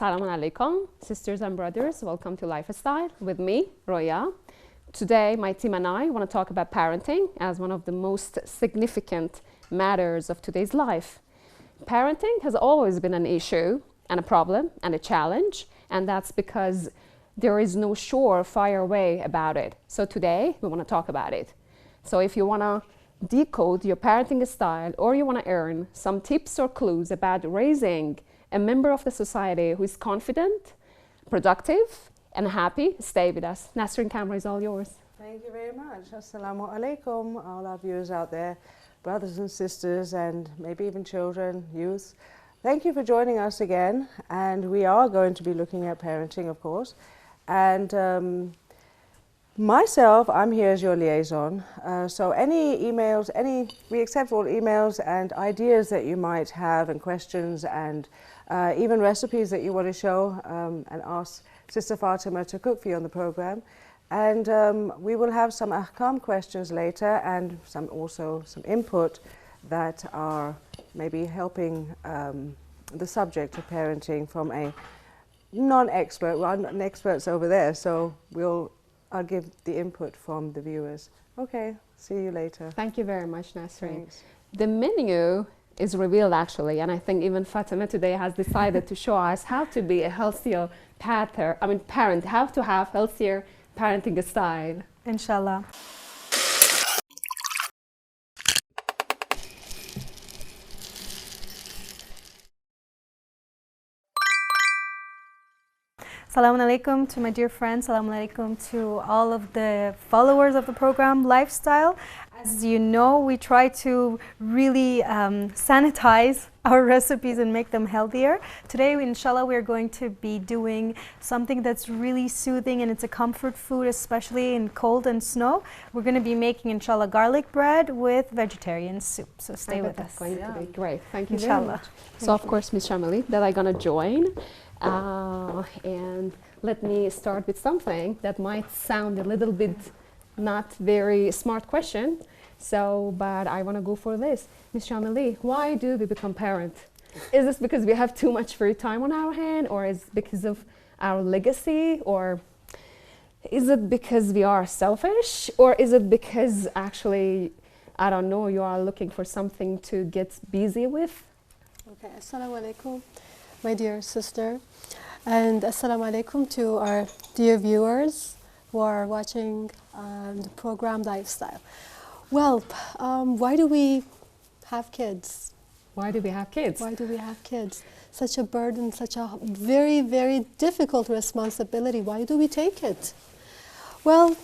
Assalamu alaikum, sisters and brothers. Welcome to Lifestyle with me, Roya. Today, my team and I want to talk about parenting as one of the most significant matters of today's life. Parenting has always been an issue and a problem and a challenge, and that's because there is no surefire way about it. So today, we want to talk about it. So if you want to decode your parenting style or you want to earn some tips or clues about raising a member of the society who is confident, productive, and happy, stay with us. Nasrin, camera is all yours. Thank you very much. Assalamu alaikum, all our viewers out there, brothers and sisters, and maybe even children, youth. Thank you for joining us again. And we are going to be looking at parenting, of course. And myself, I'm here as your liaison. So any emails, we accept all emails and ideas that you might have and questions and even recipes that you want to show and ask Sister Fatima to cook for you on the program. And we will have some ahkam questions later and also some input that are maybe helping the subject of parenting from a non-expert. Well, I'm not an expert over there, so I'll give the input from the viewers. Okay, see you later. Thank you very much, Nasrin. Thanks. The menu is revealed actually, and I think even Fatima today has decided to show us how to be a healthier parent, how to have healthier parenting style. Inshallah. Assalamu alaikum to my dear friends. Assalamu alaikum to all of the followers of the program Lifestyle. As you know, we try to really sanitize our recipes and make them healthier. Today, inshallah, we're going to be doing something that's really soothing, and it's a comfort food, especially in cold and snow. We're going to be making, inshallah, garlic bread with vegetarian soup. So stay with us. That's going to be great. Thank you Inshallah. very much. So, of course, Ms. Shamali, that I'm going to join. And let me start with something that might sound a little bit not very smart question. But I want to go for this. Ms. Shamali, why do we become parent? Is this because we have too much free time on our hand, or is it because of our legacy, or is it because we are selfish, or is it because actually, I don't know, you are looking for something to get busy with? Okay, assalamu alaikum, my dear sister, and assalamu alaikum to our dear viewers who are watching the program Lifestyle. Well, why do we have kids? Why do we have kids? Why do we have kids? Such a burden, such a very, very difficult responsibility. Why do we take it? Well,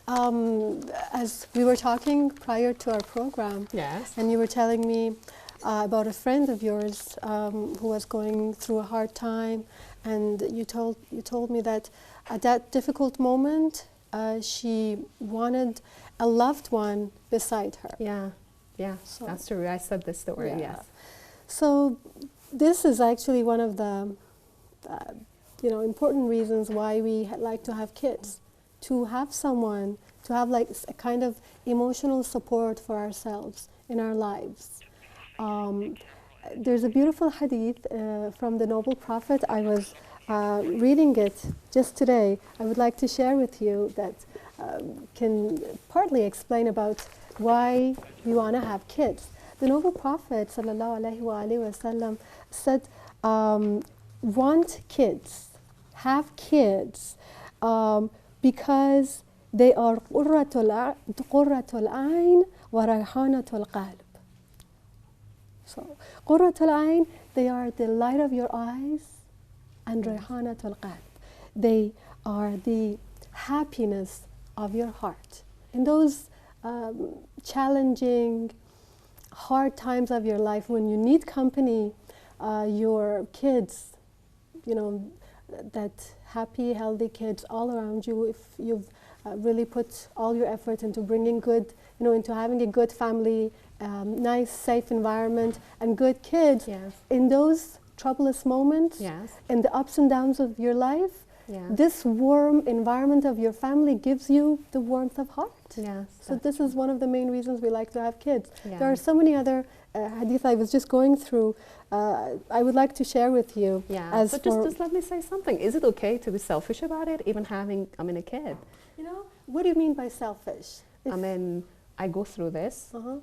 as we were talking prior to our program, Yes. and you were telling me about a friend of yours who was going through a hard time, and you told me that at that difficult moment, she wanted a loved one beside her. Yeah, So- that's true. I said this story, Yeah. yes. So this is actually one of the important reasons why we like to have kids, to have someone, to have like a kind of emotional support for ourselves in our lives. There's a beautiful hadith from the noble prophet. I was reading it just today. I would like to share with you that can partly explain about why we want to have kids. The noble prophet ﷺ said, want kids, have kids, because they are qurratul ayn wa rayhanatul qalb. So, qurratul ayn, they are the light of your eyes, and rayhanatul qalb, they are the happiness of your heart. In those challenging, hard times of your life, when you need company, your kids, that happy, healthy kids all around you, if you've really put all your effort into bringing good, into having a good family, nice, safe environment, and good kids, Yes. in those troublous moments, Yes. in the ups and downs of your life, Yes. this warm environment of your family gives you the warmth of heart. Yes. So this is one of the main reasons we like to have kids. Yeah. There are so many other hadith I was just going through, I would like to share with you. Yeah, As but for- just let me say something. Is it okay to be selfish about it, even having, a kid? You know, what do you mean by selfish? I go through this. Uh-huh.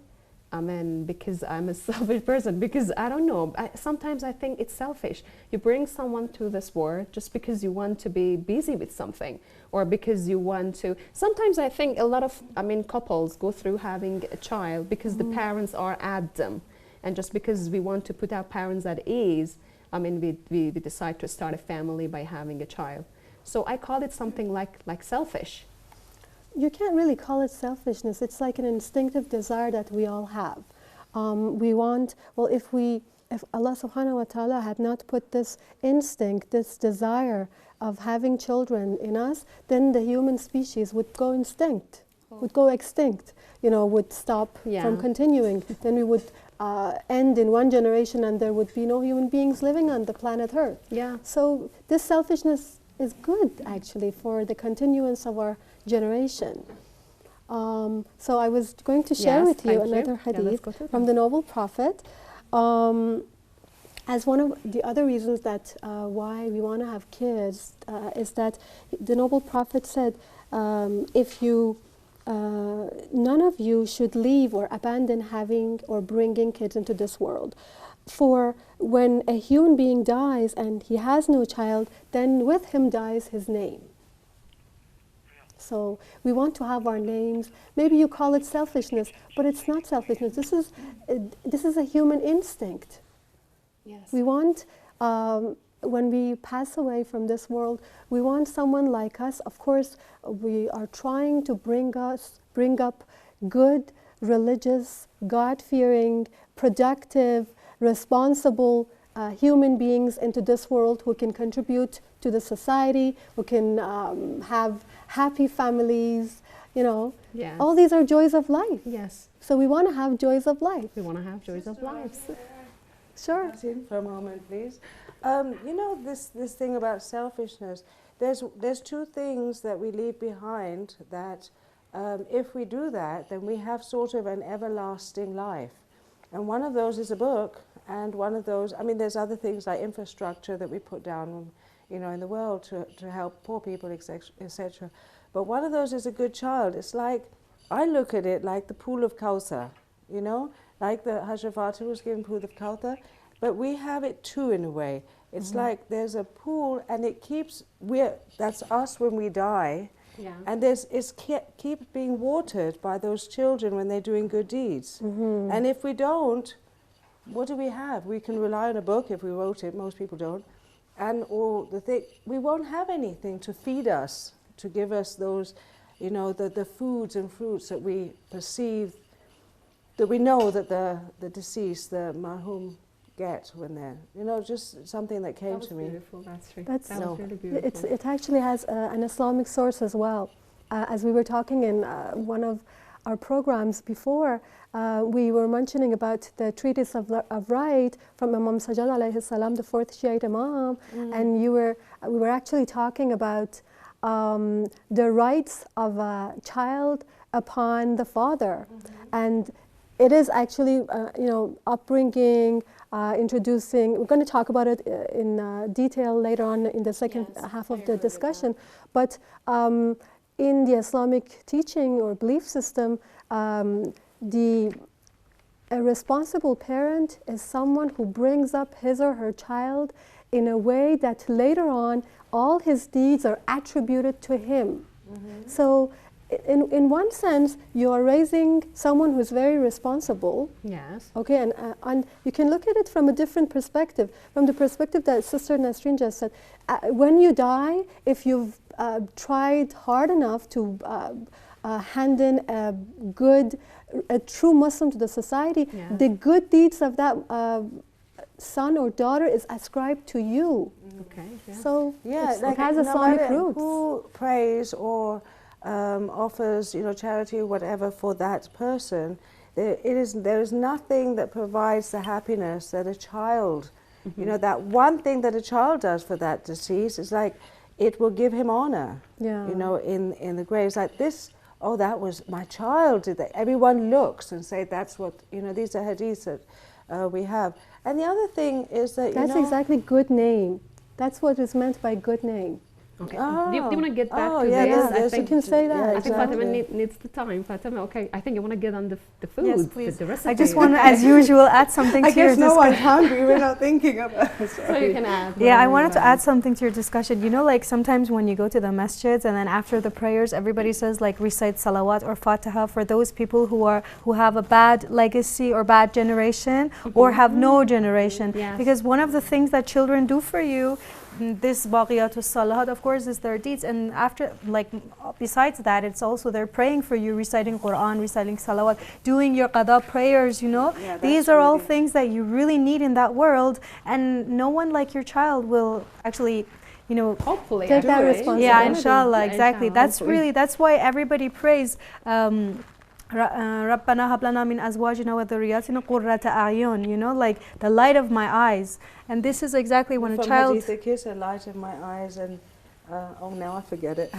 Because I'm a selfish person, because I don't know, sometimes I think it's selfish. You bring someone to this world just because you want to be busy with something, or because you want to. Sometimes I think a lot of, couples go through having a child because the parents are at them. And just because we want to put our parents at ease, we decide to start a family by having a child. So I call it something like selfish. You can't really call it selfishness. It's like an instinctive desire that we all have. We want, well, if Allah subhanahu wa ta'ala had not put this instinct, this desire of having children in us, then the human species would go extinct, would stop from continuing. Then we would end in one generation and there would be no human beings living on the planet Earth. Yeah. So this selfishness is good, actually, for the continuance of our generation. So I was going to share with you another hadith from the Noble Prophet. As one of the other reasons that why we want to have kids is that the Noble Prophet said, none of you should leave or abandon having or bringing kids into this world. For when a human being dies and he has no child, then with him dies his name. So we want to have our names. Maybe you call it selfishness, but it's not selfishness. This is a human instinct. Yes. We want, when we pass away from this world, we want someone like us. Of course, we are trying to bring up good, religious, God-fearing, productive, responsible human beings into this world who can contribute to the society, who can have happy families, Yes. All these are joys of life. Yes. So we want to have joys of life. We want to have joys of life. Sure. Martin, for a moment, please. This thing about selfishness, there's two things that we leave behind that if we do that, then we have sort of an everlasting life. And one of those is a book, and one of those, there's other things like infrastructure that we put down, in the world to help poor people, etc. But one of those is a good child. It's like, I look at it like the pool of Kawthar, like the Hazrat Fatima was given pool of Kawthar, but we have it too in a way. It's like there's a pool and it keeps, that's us when we die, and it's keeps being watered by those children when they're doing good deeds. And if we don't, what do we have? We can rely on a book if we wrote it, most people don't, and all the thing, we won't have anything to feed us, to give us those, the foods and fruits that we perceive, that we know that the deceased, the marhum, get when they're, just something that came to me. Beautiful. That's true. That's That was really beautiful. It actually has an Islamic source as well. As we were talking in one of our programs before, we were mentioning about the treatise of right from Imam Sajjad alayhi salam, the fourth Shiite Imam, and we were actually talking about the rights of a child upon the father, and it is actually upbringing, introducing. We're going to talk about it in detail later on in the second half of the discussion, but in the Islamic teaching or belief system, a responsible parent is someone who brings up his or her child in a way that later on all his deeds are attributed to him. So in one sense, you are raising someone who's very responsible. Yes. Okay, and you can look at it from a different perspective, from the perspective that Sister Nasreen just said. When you die, if you've tried hard enough to hand in a true Muslim to the society, the good deeds of that son or daughter is ascribed to you. Okay. Yeah. So it has Islamic roots. Who prays or offers, charity or whatever for that person, there is nothing that provides the happiness that a child, that one thing that a child does for that deceased is like, it will give him honor, in the grave. It's like this oh, that was my child did that. Everyone looks and say that's what, you know, these are hadiths that we have. And the other thing is that, That's you know, exactly good name. That's what is meant by good name. Okay. Oh. Do you want to get back to yeah, this? there's- You can say that. yeah, I think Fatima exactly. needs the time. Fatima, okay. I think you want to get on the food, Yes, please. the recipe. I just want to, as usual, add something I to your guess no discussion. one's hungry. We're not thinking about it. So you can add. Yeah, I whatever wanted you to want. add something to your discussion. You know, like sometimes when you go to the masjids and then after the prayers, everybody says like recite salawat or fatiha for those people who have a bad legacy or bad generation or have no generation. Yes. Because one of the things that children do for you, this baqiyatus salahat, of course, is their deeds. And after, like, besides that, it's also they're praying for you, reciting Quran, reciting salawat, doing your qada prayers, you know. Yeah, These that's are all really- things that you really need in that world, and no one like your child will actually, you know, Hopefully. Take that actually. responsibility. yeah, Responsibility. inshallah, Yeah, exactly. inshallah, That's hopefully. really, that's why everybody prays. رَبَّنَا هَبْ لَنَا مِنْ أَزْوَاجِنَا وَذُرِّيَّاتِنَا قُرَّةَ أَعْيُنٍ, you know, like the light of my eyes. And this is exactly when a From child... Hadith, the kiss a light in my eyes, and oh, now I forget it.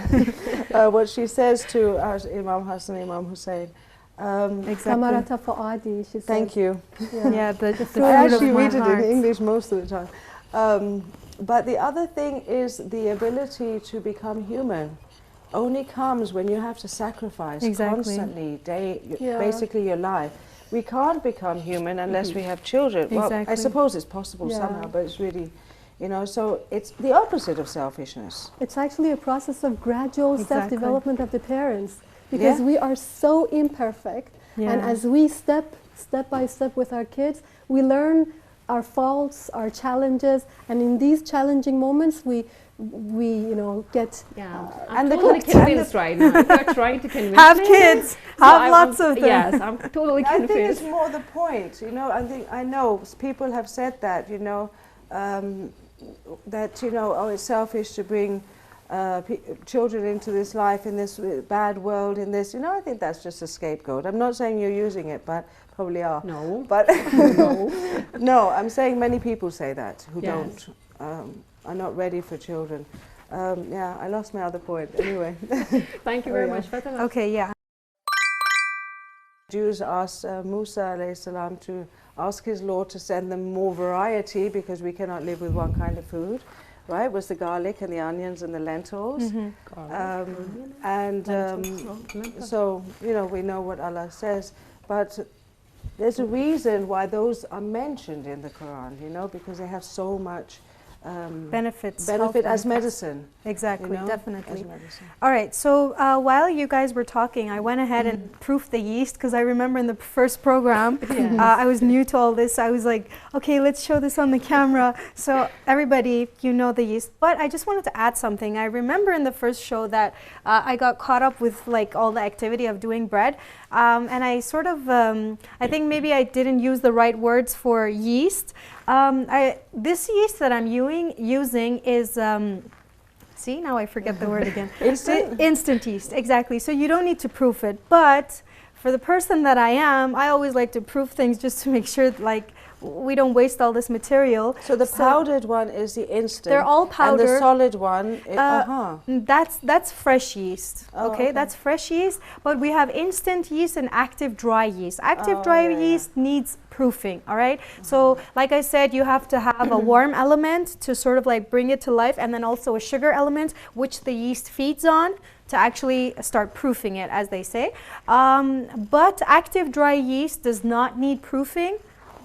What she says to Imam Hassan, Imam Hussein. Exactly. Samarata Fuadi, she says. Thank you. Yeah, the I fruit of actually my read it heart. in English most of the time. But the other thing is the ability to become human only comes when you have to sacrifice Exactly. constantly, Yeah. basically your life. We can't become human unless we have children. Well, I Exactly. suppose it's possible Yeah. somehow, but it's really, you know, so it's the opposite of selfishness. It's actually a process of gradual Exactly. self-development of the parents, because Yeah. we are so imperfect, and Yeah. as we step by step with our kids, we learn our faults, our challenges, and in these challenging moments, we you know get Yeah. and I'm the totally cook- and convinced right now. If you're trying to convince Have me, kids. so Have I'm- lots of them. Yes, I'm totally I think it's convinced. more the point, you know. I know people have said that, you know, that, you know, oh, it's selfish to bring children into this life, in this bad world, in this, you know. I think that's just a scapegoat. I'm not saying you're using it, but probably are. No. But No. no, I'm saying many people say that who Yes. don't, are not ready for children. Yeah, I lost my other point. Anyway, Thank you Oh, very yeah. much, Fatima. Okay, yeah. Jews asked Musa alayhi salam to ask his Lord to send them more variety because we cannot live with one kind of food, right? Was the garlic and the onions and the lentils. So, you know, we know what Allah says, but there's a reason why those are mentioned in the Quran, you know, because they have so much Benefits. benefit health as benefits. medicine. Exactly, You know, definitely. as medicine. All right, so while you guys were talking, I went ahead and proofed the yeast because I remember in the first program, Yes. I was new to all this. I was like, okay, let's show this on the camera. So everybody, you know the yeast. But I just wanted to add something. I remember in the first show that I got caught up with like all the activity of doing bread. And I sort of, I think maybe I didn't use the right words for yeast. This yeast that I'm using is, see, now I forget the word again. Instant? Instant yeast, exactly. So you don't need to proof it. But for the person that I am, I always like to proof things just to make sure like we don't waste all this material. So the powdered one is the instant. They're all And powder. the solid one, That's fresh yeast. Oh, Okay, okay. that's fresh yeast. But we have instant yeast and active dry yeast. Active Oh, dry yeah, yeah. yeast needs proofing. All right. So, like I said, you have to have a warm element to sort of like bring it to life, and then also a sugar element which the yeast feeds on to actually start proofing it, as they say. But active dry yeast does not need proofing,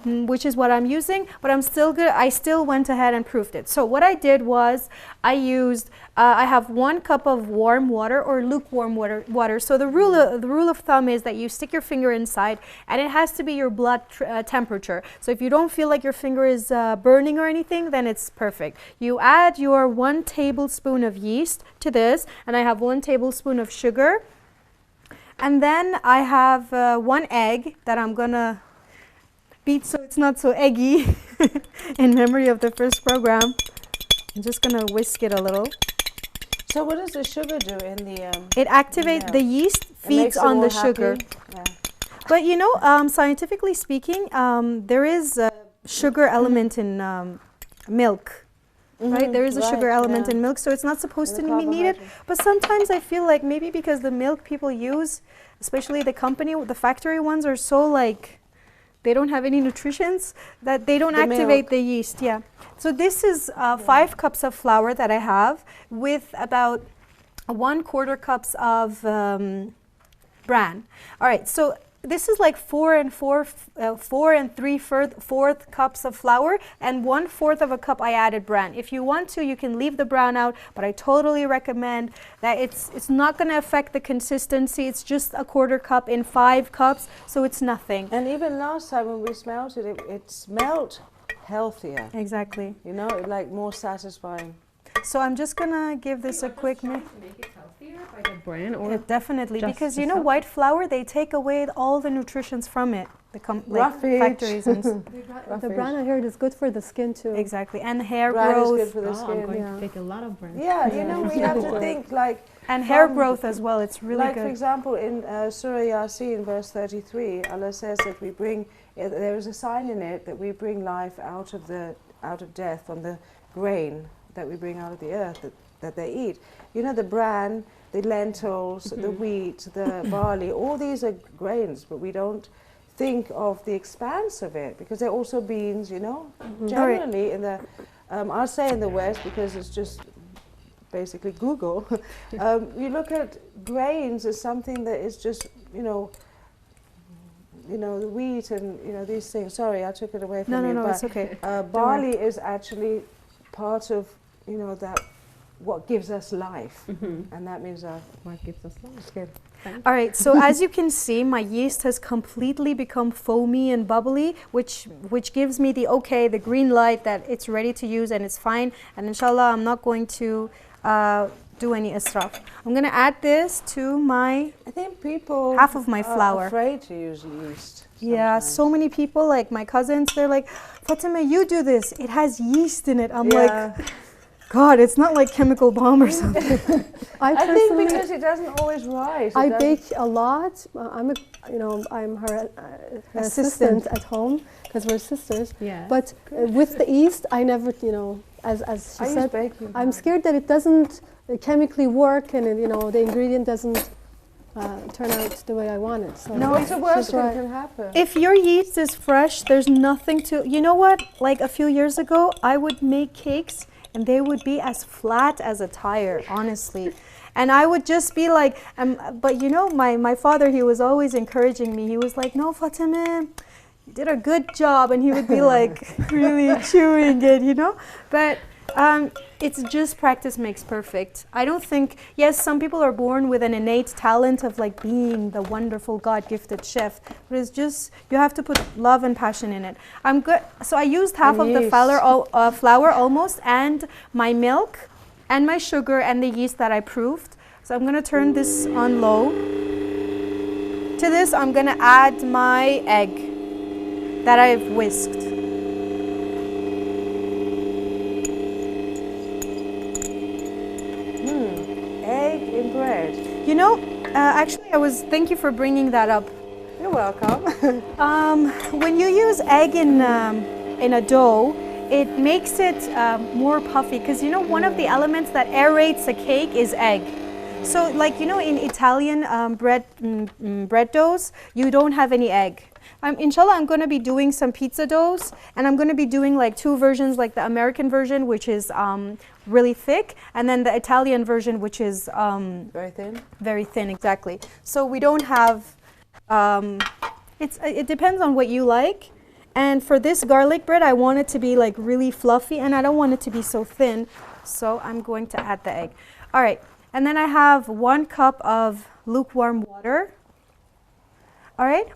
which is what I'm using, but I'm still good. I still went ahead and proofed it. So what I did was I used, I have 1 cup of warm water or lukewarm water. So the rule of thumb is that you stick your finger inside and it has to be your blood temperature. So if you don't feel like your finger is burning or anything, then it's perfect. You add your 1 tablespoon of yeast to this, and I have 1 tablespoon of sugar. And then I have 1 egg that I'm gonna beat so it's not so eggy in memory of the first program. I'm just gonna whisk it a little. So what does the sugar do in the? It activates Yeah. the yeast, it feeds makes it on more the sugar. happy? Yeah. But you know, scientifically speaking, there is a sugar element in milk. right? There is a sugar right, element yeah. in milk, so it's not supposed to And the be needed. carbohydrate. But sometimes I feel like maybe because the milk people use, especially the company, the factory ones, are so like, they don't have any nutrients, that they don't The activate milk. the yeast. Yeah. So this is 5 cups of flour that I have with about 1/4 cups of bran. All right. So this is like 4 3/4 cups of flour, and 1/4 of a cup I added bran. If you want to, you can leave the bran out, but I totally recommend that. It's not going to affect the consistency. It's just 1/4 cup in 5 cups, so it's nothing. And even last time when we smelt it, it smelled healthier. Exactly. You know, like more satisfying. So I'm just going to give this a quick Make it healthier by the bran, or definitely, just because the you know, stuff? white flour, they take away all the nutrients from it. The Roughage. factories and The bran, I heard, is good for the skin too. exactly, and hair Bran is growth. good for the I'm skin. going Yeah. to take a lot of bran. Yeah, you know, we have to think like, And hair From- growth as well. It's really like for good. example, in Surah Yasin, verse 33, Allah says that we bring, there is a sign in it that we bring life out of death from the grain that we bring out of the earth that they eat. You know, the bran, the lentils, the wheat, the barley, all these are grains, but we don't think of the expanse of it because they're also beans, you know. Generally in the, I'll say in the West because it's just basically Google, you look at grains as something that is just, you know, the wheat and, you know, these things. Sorry, I took it away from you. No, but it's okay. barley is actually part of, you know, that what gives us life, and that means our What gives us life? skin. All right, so as you can see, my yeast has completely become foamy and bubbly, which gives me the okay, the green light that it's ready to use and it's fine. And inshallah, I'm not going to do any israf. I'm going to add this to my, I think people half of my are flour. afraid to use yeast. Yeah, sometimes. so many people, like my cousins, they're like, Fatima, you do this. It has yeast in it. I'm like, God, it's not like chemical bomb or something. I think personally- because it doesn't always rise. I it doesn't- bake a lot. I'm her assistant at home because we're sisters. Yeah. But with the yeast, I never, as she I use said, baking. I'm scared that it doesn't chemically work and the ingredient doesn't turn out the way I want it. So No, What's the worst she's that right. can happen? If your yeast is fresh, there's nothing to, you know what? Like a few years ago, I would make cakes and they would be as flat as a tire, honestly. And I would just be like, but you know, my father, he was always encouraging me. He was like, no, Fatima, you did a good job. And he would be like really chewing it, you know? But it's just practice makes perfect. I don't think, yes, some people are born with an innate talent of like being the wonderful God-gifted chef, but it's just, you have to put love and passion in it. I'm good. So I used half And of the yeast. flour almost, and my milk and my sugar and the yeast that I proofed. So I'm gonna turn this on low. To this, I'm gonna add my egg that I've whisked. Egg in bread. You know, actually, thank you for bringing that up. You're welcome. When you use egg in a dough, it makes it more puffy because, you know, one of the elements that aerates a cake is egg. So, like, you know, in Italian bread doughs, you don't have any egg. Inshallah, I'm going to be doing some pizza doughs, and I'm going to be doing like 2 versions, like the American version, which is really thick, and then the Italian version, which is Very thin. very thin, exactly. So we don't have, it depends on what you like. And for this garlic bread, I want it to be like really fluffy, and I don't want it to be so thin. So I'm going to add the egg. All right, and then I have 1 cup of lukewarm water. All right.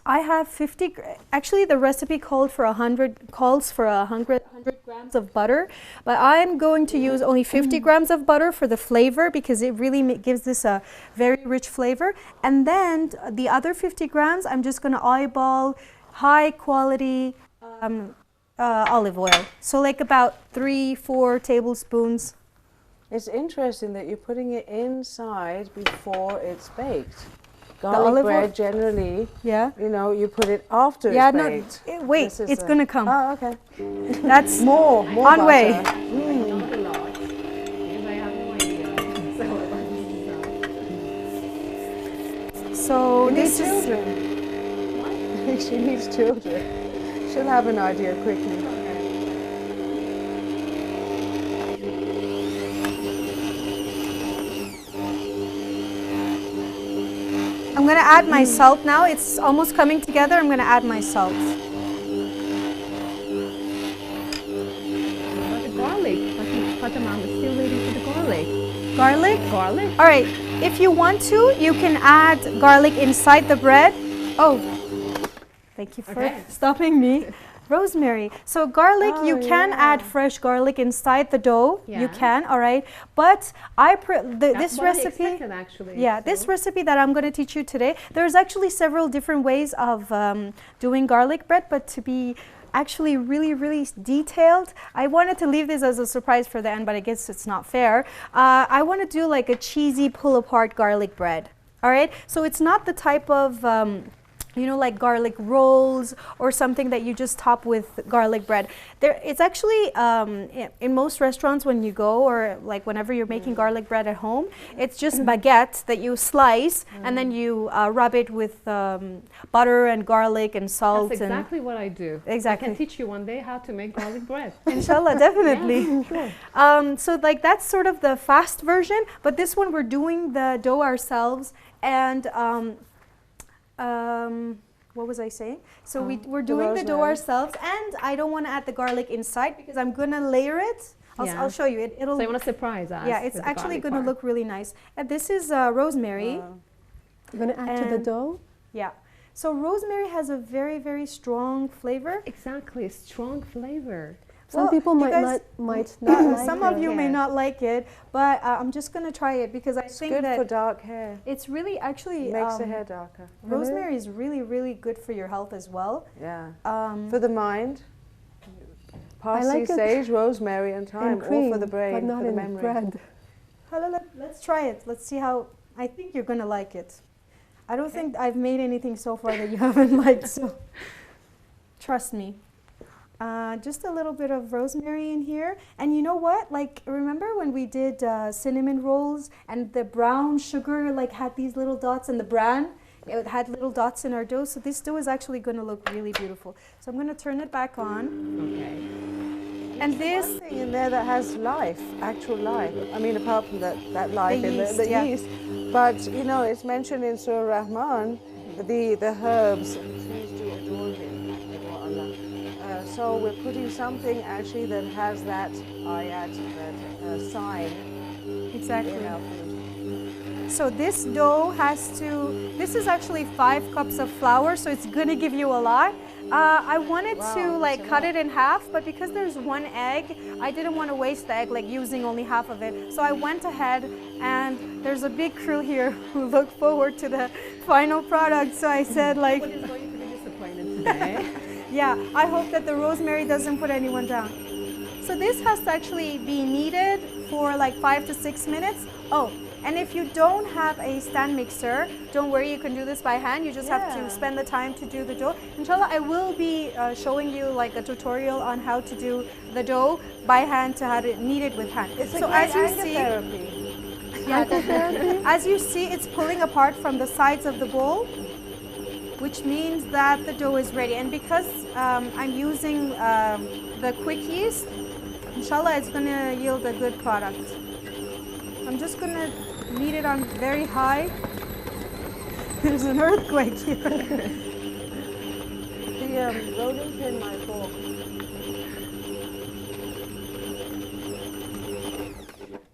I have 50, actually the recipe calls for 100 grams of butter, but I'm going to use only 50 grams of butter for the flavor because it really gives this a very rich flavor. And then the other 50 grams, I'm just going to eyeball high quality olive oil. So like about 3-4 tablespoons. It's interesting that you're putting it inside before it's baked. garlic olive oil? bread generally, Yeah. you know, you put it after Yeah, it's no, baked. wait, This is it's a- gonna come. Oh, okay. That's More on butter. way. Not a lot, because I have no idea. So She needs this is children. She needs children. She'll have an idea quickly. I'm gonna add my salt now. It's almost coming together. I'm gonna add my salt. What about the garlic? Fatima, I'm still waiting for the garlic. Garlic. Garlic? All right. If you want to, you can add garlic inside the bread. Oh, thank you for Okay. stopping me. Rosemary. So garlic, Oh, you can yeah. add fresh garlic inside the dough. You Yeah. can, all right. But That's this what I recipe. expected, actually. Yeah, this So- recipe that I'm going to teach you today, there's actually several different ways of doing garlic bread, but to be actually really, really detailed, I wanted to leave this as a surprise for the end, but I guess it's not fair. I want to do like a cheesy pull-apart garlic bread, all right? So it's not the type of you know, like garlic rolls or something that you just top with garlic bread. It's actually in most restaurants when you go, or like whenever you're making garlic bread at home, it's just baguette that you slice and then you rub it with butter and garlic and salt. That's exactly what I do. Exactly. I can teach you one day how to make garlic bread. Inshallah, definitely. Yeah, sure. So like that's sort of the fast version, but this one we're doing the dough ourselves and what was I saying? So we're doing the dough rosemary. ourselves, and I don't want to add the garlic inside because I'm gonna layer it. Yeah. I'll show you it. It'll So you want to surprise us? yeah, it's with the actually garlic gonna part. look really nice. And this is rosemary. You're going to add to the And- dough? Yeah. So rosemary has a very, very strong flavor. Exactly, a strong flavor. Some Well, people you might guys- not like Some it. of you may Yes. not like it, but I'm just gonna try it because I think Good that for dark hair. it's really actually Makes the hair darker. rosemary is really, really good for your health as well. Yeah. Um, For the mind, parsley, like it. sage, rosemary, and thyme. In cream, All for the brain, but not for the in memory. bread. Let's try it. Let's see how. I think you're gonna like it. I don't think I've made anything so far that you haven't liked. So trust me. Just a little bit of rosemary in here, and you know what? Like, remember when we did cinnamon rolls and the brown sugar like had these little dots, and the bran it had little dots in our dough. So this dough is actually going to look really beautiful. So I'm going to turn it back on, Okay. and One this. thing in there that has life, actual life. I mean, apart from that life in yeast, the yeah. yeast. But you know, it's mentioned in Surah Rahman, the herbs. Please do adore him, adore Allah. So we're putting something actually that has that ayat, that sign Exactly. in our food. So this dough has to, this is actually 5 cups of flour, so it's gonna give you a lot. I wanted Wow, to that's like a cut lot. it in half, but because there's 1 egg, I didn't want to waste the egg, like using only half of it. So I went ahead, and there's a big crew here who look forward to the final product. So I said like, What is going to be disappointed today? yeah, I hope that the rosemary doesn't put anyone down. So this has to actually be kneaded for like 5 to 6 minutes. Oh, and if you don't have a stand mixer, don't worry, you can do this by hand. You just have Yeah. to spend the time to do the dough. Inshallah, I will be showing you like a tutorial on how to do the dough by hand, to how to knead it with hand. It's a So great as you anger see, therapy. yeah, definitely. As you see, it's pulling apart from the sides of the bowl, which means that the dough is ready. And because I'm using the quick yeast, inshallah, it's going to yield a good product. I'm just going to knead it on very high. There's an earthquake here. The rolling pin might fall.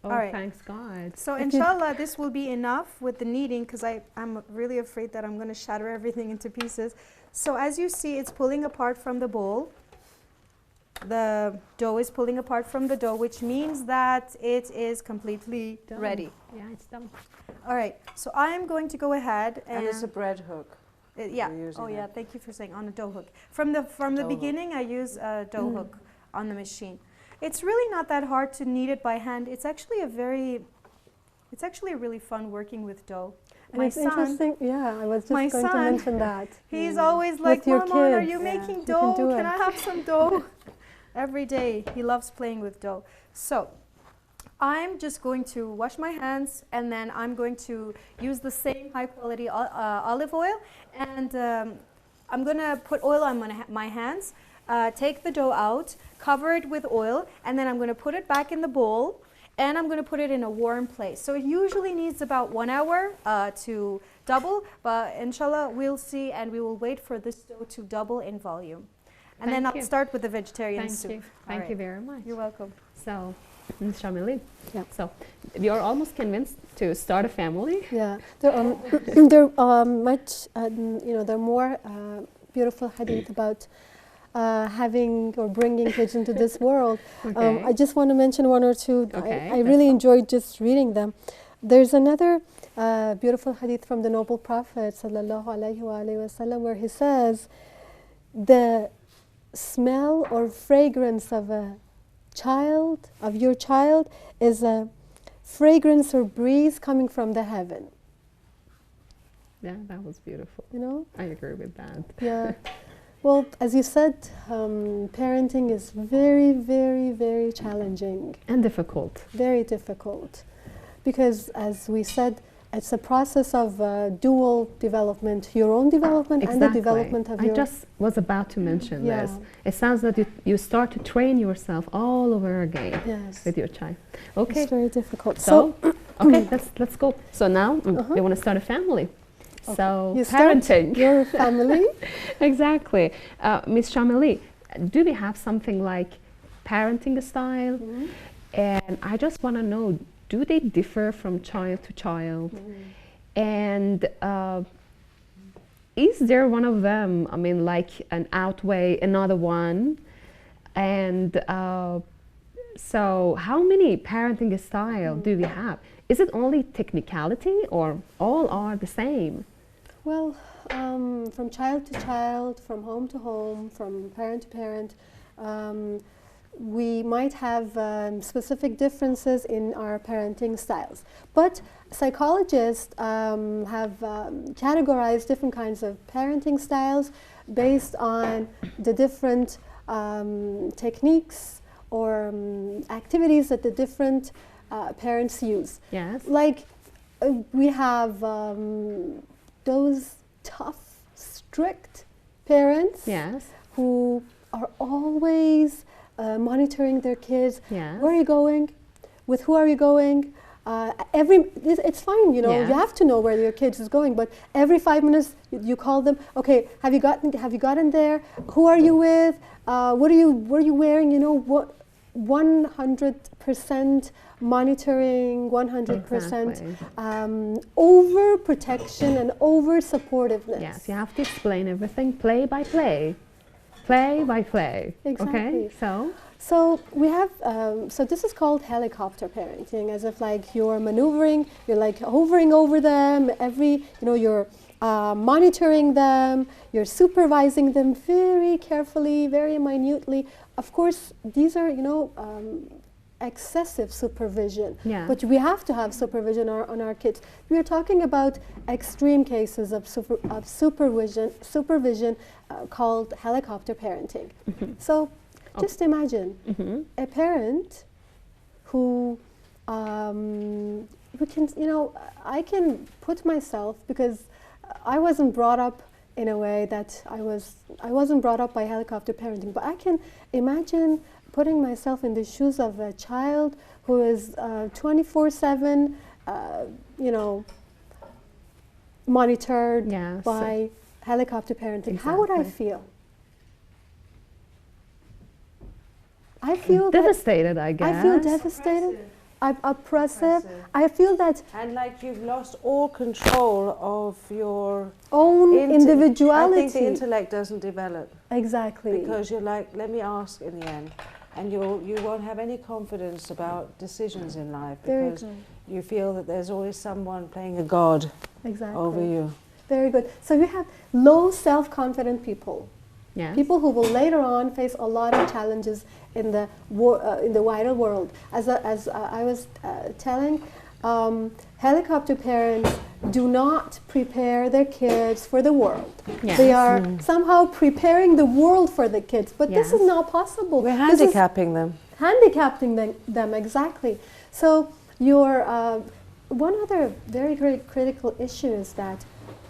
Oh, All right. thanks God. So If you- inshallah, this will be enough with the kneading, because I'm really afraid that I'm going to shatter everything into pieces. So as you see, it's pulling apart from the bowl. The dough is pulling apart from the dough, which means that it is completely Done. ready. Yeah, it's done. All right, so I'm going to go ahead and, And it's a bread hook. yeah. you're using Oh yeah, it. thank you for saying on a dough hook. From the Dough hook. beginning, I use a dough hook on the machine. It's really not that hard to knead it by hand. It's actually really fun working with dough. And my it's son, interesting. Yeah, I was just My going to son, mention that. he's always like, your Mama, are kids. you Yeah. making You dough? can do Can it." I have some dough? Every day, he loves playing with dough. So, I'm just going to wash my hands, and then I'm going to use the same high quality olive oil, and I'm going to put oil on my hands, take the dough out, cover it with oil, and then I'm going to put it back in the bowl, and I'm going to put it in a warm place. So it usually needs about 1 hour to double, but inshallah we'll see, and we will wait for this dough to double in volume. And then Thank I'll you. start with the vegetarian Thank soup. you. Thank you very much. You're welcome. So, Ms. Shamili, Yeah. so you're almost convinced to start a family? Yeah, there are there much there are more beautiful hadith about having or bringing kids into this world. Okay. I just want to mention one or two. Okay, I really enjoyed just reading them. There's another beautiful hadith from the noble Prophet sallallahu alaihi wasallam where he says, the smell or fragrance of your child is a fragrance or breeze coming from the heaven. Yeah, that was beautiful. You know? I agree with that. Yeah. Well, as you said, parenting is very, very, very challenging, And difficult. very difficult, because as we said, it's a process of dual development, your own development and the development of I your... just was about to mention Yeah. this. It sounds that you start to train yourself all over again Yes. with your child. Okay. It's very difficult. So, okay, let's go. So now Uh-huh. we want to start a family. So you start parenting. your family. Exactly. Ms. Shamili, do we have something like parenting style? Mhm. And I just want to know, do they differ from child to child? And is there one of them, I mean, like an outweigh another one? And so how many parenting style do we have? Is it only technicality or all are the same? Well, from child to child, from home to home, from parent to parent, we might have specific differences in our parenting styles. But psychologists have categorized different kinds of parenting styles based on the different techniques or activities that the different parents use. Yes. Like we have those tough, strict parents Yes. who are always monitoring their kids. Yes. Where are you going? With who are you going? It's fine, you know. Yeah. You have to know where your kids is going, but every 5 minutes you call them. Okay, have you gotten there? Who are you with? What are you wearing? You know what? 100% monitoring, 100% Exactly. over protection and over supportiveness. Yes, you have to explain everything play by play. Play by play. Exactly. Okay, So we have, so this is called helicopter parenting, as if like you're maneuvering, you're like hovering over them, you're monitoring them, you're supervising them very carefully, very minutely. Of course, these are, excessive supervision, Yeah. but we have to have supervision on our kids. We are talking about extreme cases of supervision called helicopter parenting. So just imagine a parent who can, I can put myself, because I wasn't brought up in a way that I wasn't brought up by helicopter parenting, but I can imagine putting myself in the shoes of a child who is 24/7, monitored Yes. by helicopter parenting. How would I Exactly. feel? I feel Devastated, I guess. I feel devastated. I'm oppressive. Oppressive. I feel that And like you've lost all control of your own I think individuality. the intellect doesn't develop Exactly. because you're like, let me ask in the end, and you won't have any confidence about decisions in life Very because good. you feel that there's always someone playing a god Exactly. over you. Very good. So we have low self-confident people. Yes. People who will later on face a lot of challenges in the wider world. As I was telling, helicopter parents do not prepare their kids for the world. Yes. They are somehow preparing the world for the kids, but this is Yes. not possible. We're This is handicapping them. handicapping them exactly. So your one other very critical issue is that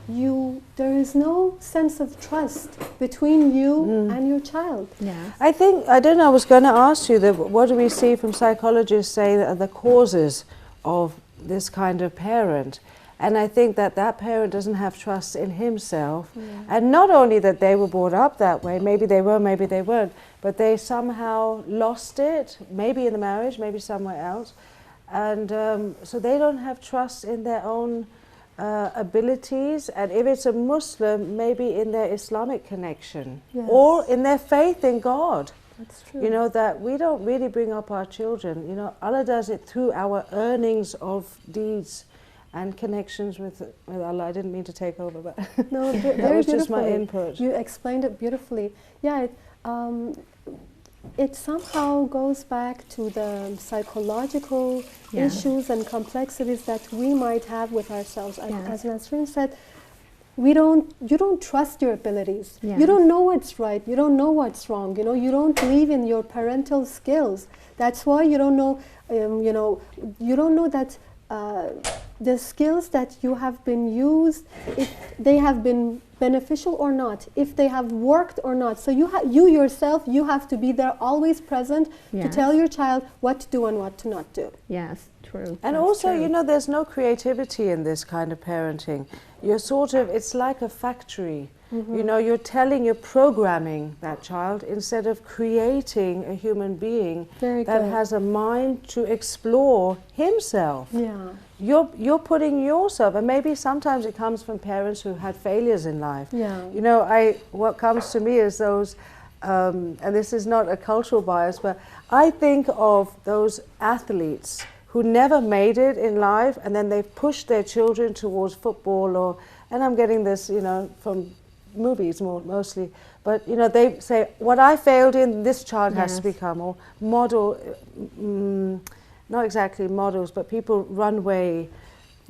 there is no sense of trust between you and your child. Yes. I think, I don't know, I was going to ask you, that what do we see from psychologists say that are the causes of this kind of parent? And I think that that parent doesn't have trust in himself. And not only that they were brought up that way, maybe they were, maybe they weren't, but they somehow lost it, maybe in the marriage, maybe somewhere else. And so they don't have trust in their own abilities, and if it's a Muslim, maybe in their Islamic connection, Yes. or in their faith in God. That's true. You know, that we don't really bring up our children. You know, Allah does it through our earnings of deeds and connections with Allah. I didn't mean to take over, but No, that was just my beautifully. input. You explained it beautifully. Yeah, it somehow goes back to the psychological Yeah. issues and complexities that we might have with ourselves. Yeah. As Nasreen said, you don't trust your abilities. Yeah. You don't know what's right. You don't know what's wrong. You know, you don't believe in your parental skills. That's why you don't know. You don't know that the skills that you have been used, if they have been beneficial or not, if they have worked or not. So you yourself, you have to be there, always present, to Yes. tell your child what to do and what to not do. Yes, true. And That's also, true. you know, there's no creativity in this kind of parenting. You're sort of, it's like a factory. You know, you're programming that child instead of creating a human being Very that good. has a mind to explore himself. Yeah. You're putting yourself, and maybe sometimes it comes from parents who had failures in life. Yeah. You know, what comes to me is those, and this is not a cultural bias, but I think of those athletes who never made it in life, and then they've pushed their children towards football, and I'm getting this, you know, from movies mostly, but you know, they say, what I failed in, this child has to become, or model, not exactly models, but people runway,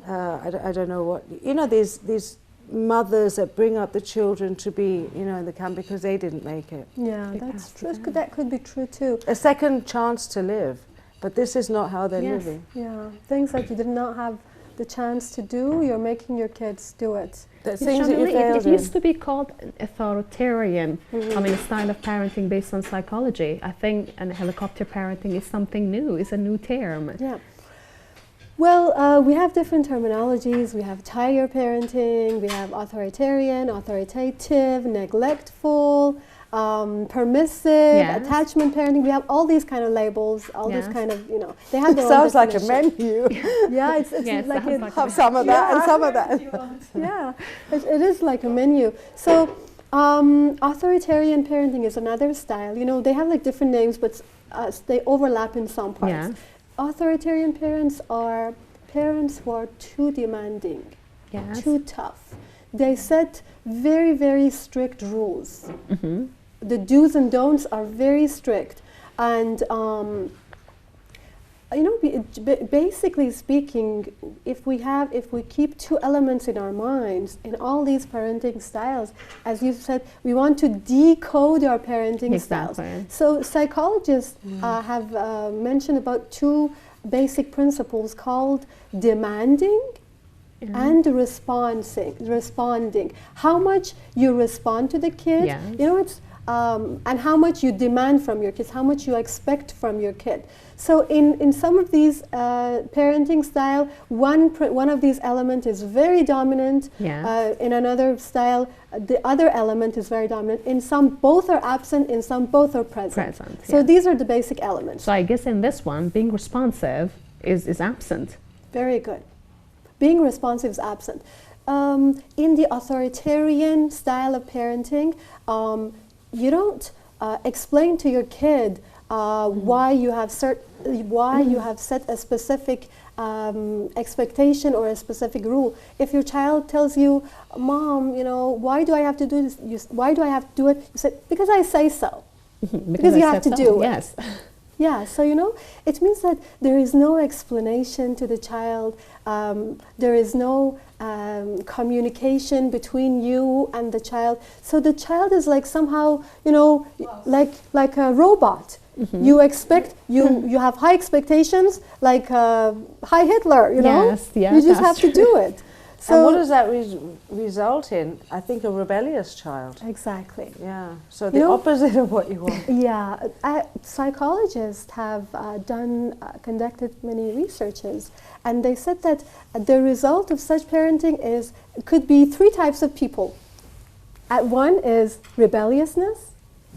I don't know what, you know, these mothers that bring up the children to be, you know, in the camp because they didn't make it. Yeah, that's true. That could be true too. A second chance to live, but this is not how they're Yes. living. Yeah, things that you did not have the chance to do, you're making your kids do it. The things that you Shamili, failed it in. used to be called an authoritarian, I mean, a style of parenting based on psychology. I think an helicopter parenting is something new, it's a new term. Yeah. Well, we have different terminologies. We have tiger parenting, we have authoritarian, authoritative, neglectful, permissive, Yes. attachment parenting. We have all these kind of labels, all Yes. this kind of, you know, they have It their sounds own like a definition. menu. Yeah, it's Yes, like sounds a, like Have some of that and some of that. yeah, it is like a menu. So authoritarian parenting is another style. You know, they have like different names, but they overlap in some parts. Yeah. Authoritarian parents are parents who are too demanding, Yes. too tough. They set very, very strict rules. Mhm. The do's and don'ts are very strict. And you know, basically speaking, if we keep two elements in our minds in all these parenting styles, as you said, we want to decode our parenting styles. Exactly. So psychologists have mentioned about two basic principles called demanding and responding. How much you respond to the kid, Yes. you know, it's and how much you demand from your kids, how much you expect from your kid. So in some of these parenting style, one of these elements is very dominant. Yes. In another style, the other element is very dominant. In some, both are absent. In some, both are present. So yeah. these are the basic elements. So I guess in this one, being responsive is absent. Very good. Being responsive is absent. In the authoritarian style of parenting, you don't explain to your kid why you have set a specific expectation or a specific rule. If your child tells you, "Mom, you know, why do I have to do this? Why do I have to do it?" You say, "Because I say so." Because I you have said to so. do it. Yes. Yeah, so you know, it means that there is no explanation to the child. There is no communication between you and the child. So the child is like somehow, you know, like a robot. You expect you have high expectations, like Hi Hitler. You know, Yes, yeah, you just have that's to do it. And what does that result in? I think a rebellious child. Exactly. Yeah. So the You know, opposite of what you want. Yeah, psychologists have conducted many researches, and they said that the result of such parenting could be 3 types of people. One is rebelliousness.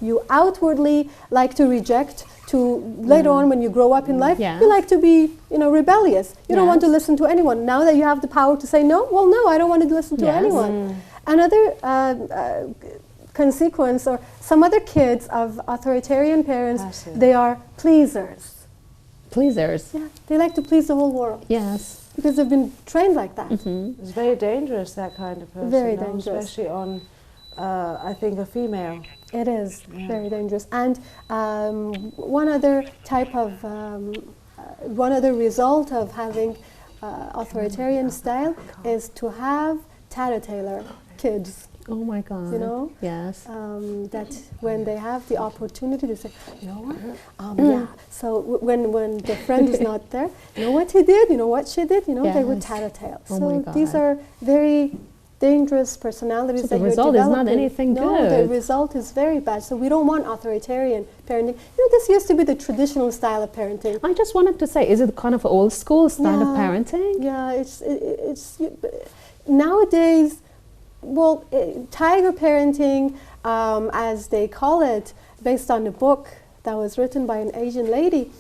You outwardly like to reject. Later on, when you grow up in life, Yes. you like to be, you know, rebellious. You don't want to Yes. listen to anyone. Now that you have the power to say no, well, no, I don't want to listen to Yes. anyone. Another consequence, or some other kids of authoritarian parents, Passive. they are pleasers. Pleasers. Yeah, they like to please the whole world Yes. because they've been trained like that. It's very dangerous, that kind of person. Very no? dangerous. Especially on, I think, a female. It is very dangerous. And one other type of, one other result of having authoritarian style is to have tattletailer kids. Oh my God. You know? Yes. That when they have the opportunity to say, you know what, yeah. So when the friend is not there, you know what he did, you know what she did, you know, they would Yes. tattletale. Oh So my these God. are very dangerous personalities So that the you're result is not developing. anything No, good. the result is very bad. So we don't want authoritarian parenting. You know, this used to be the traditional style of parenting. I just wanted to say, is it kind of old school style of Yeah. parenting? Yeah, nowadays, well, tiger parenting, as they call it, based on a book that was written by an Asian lady,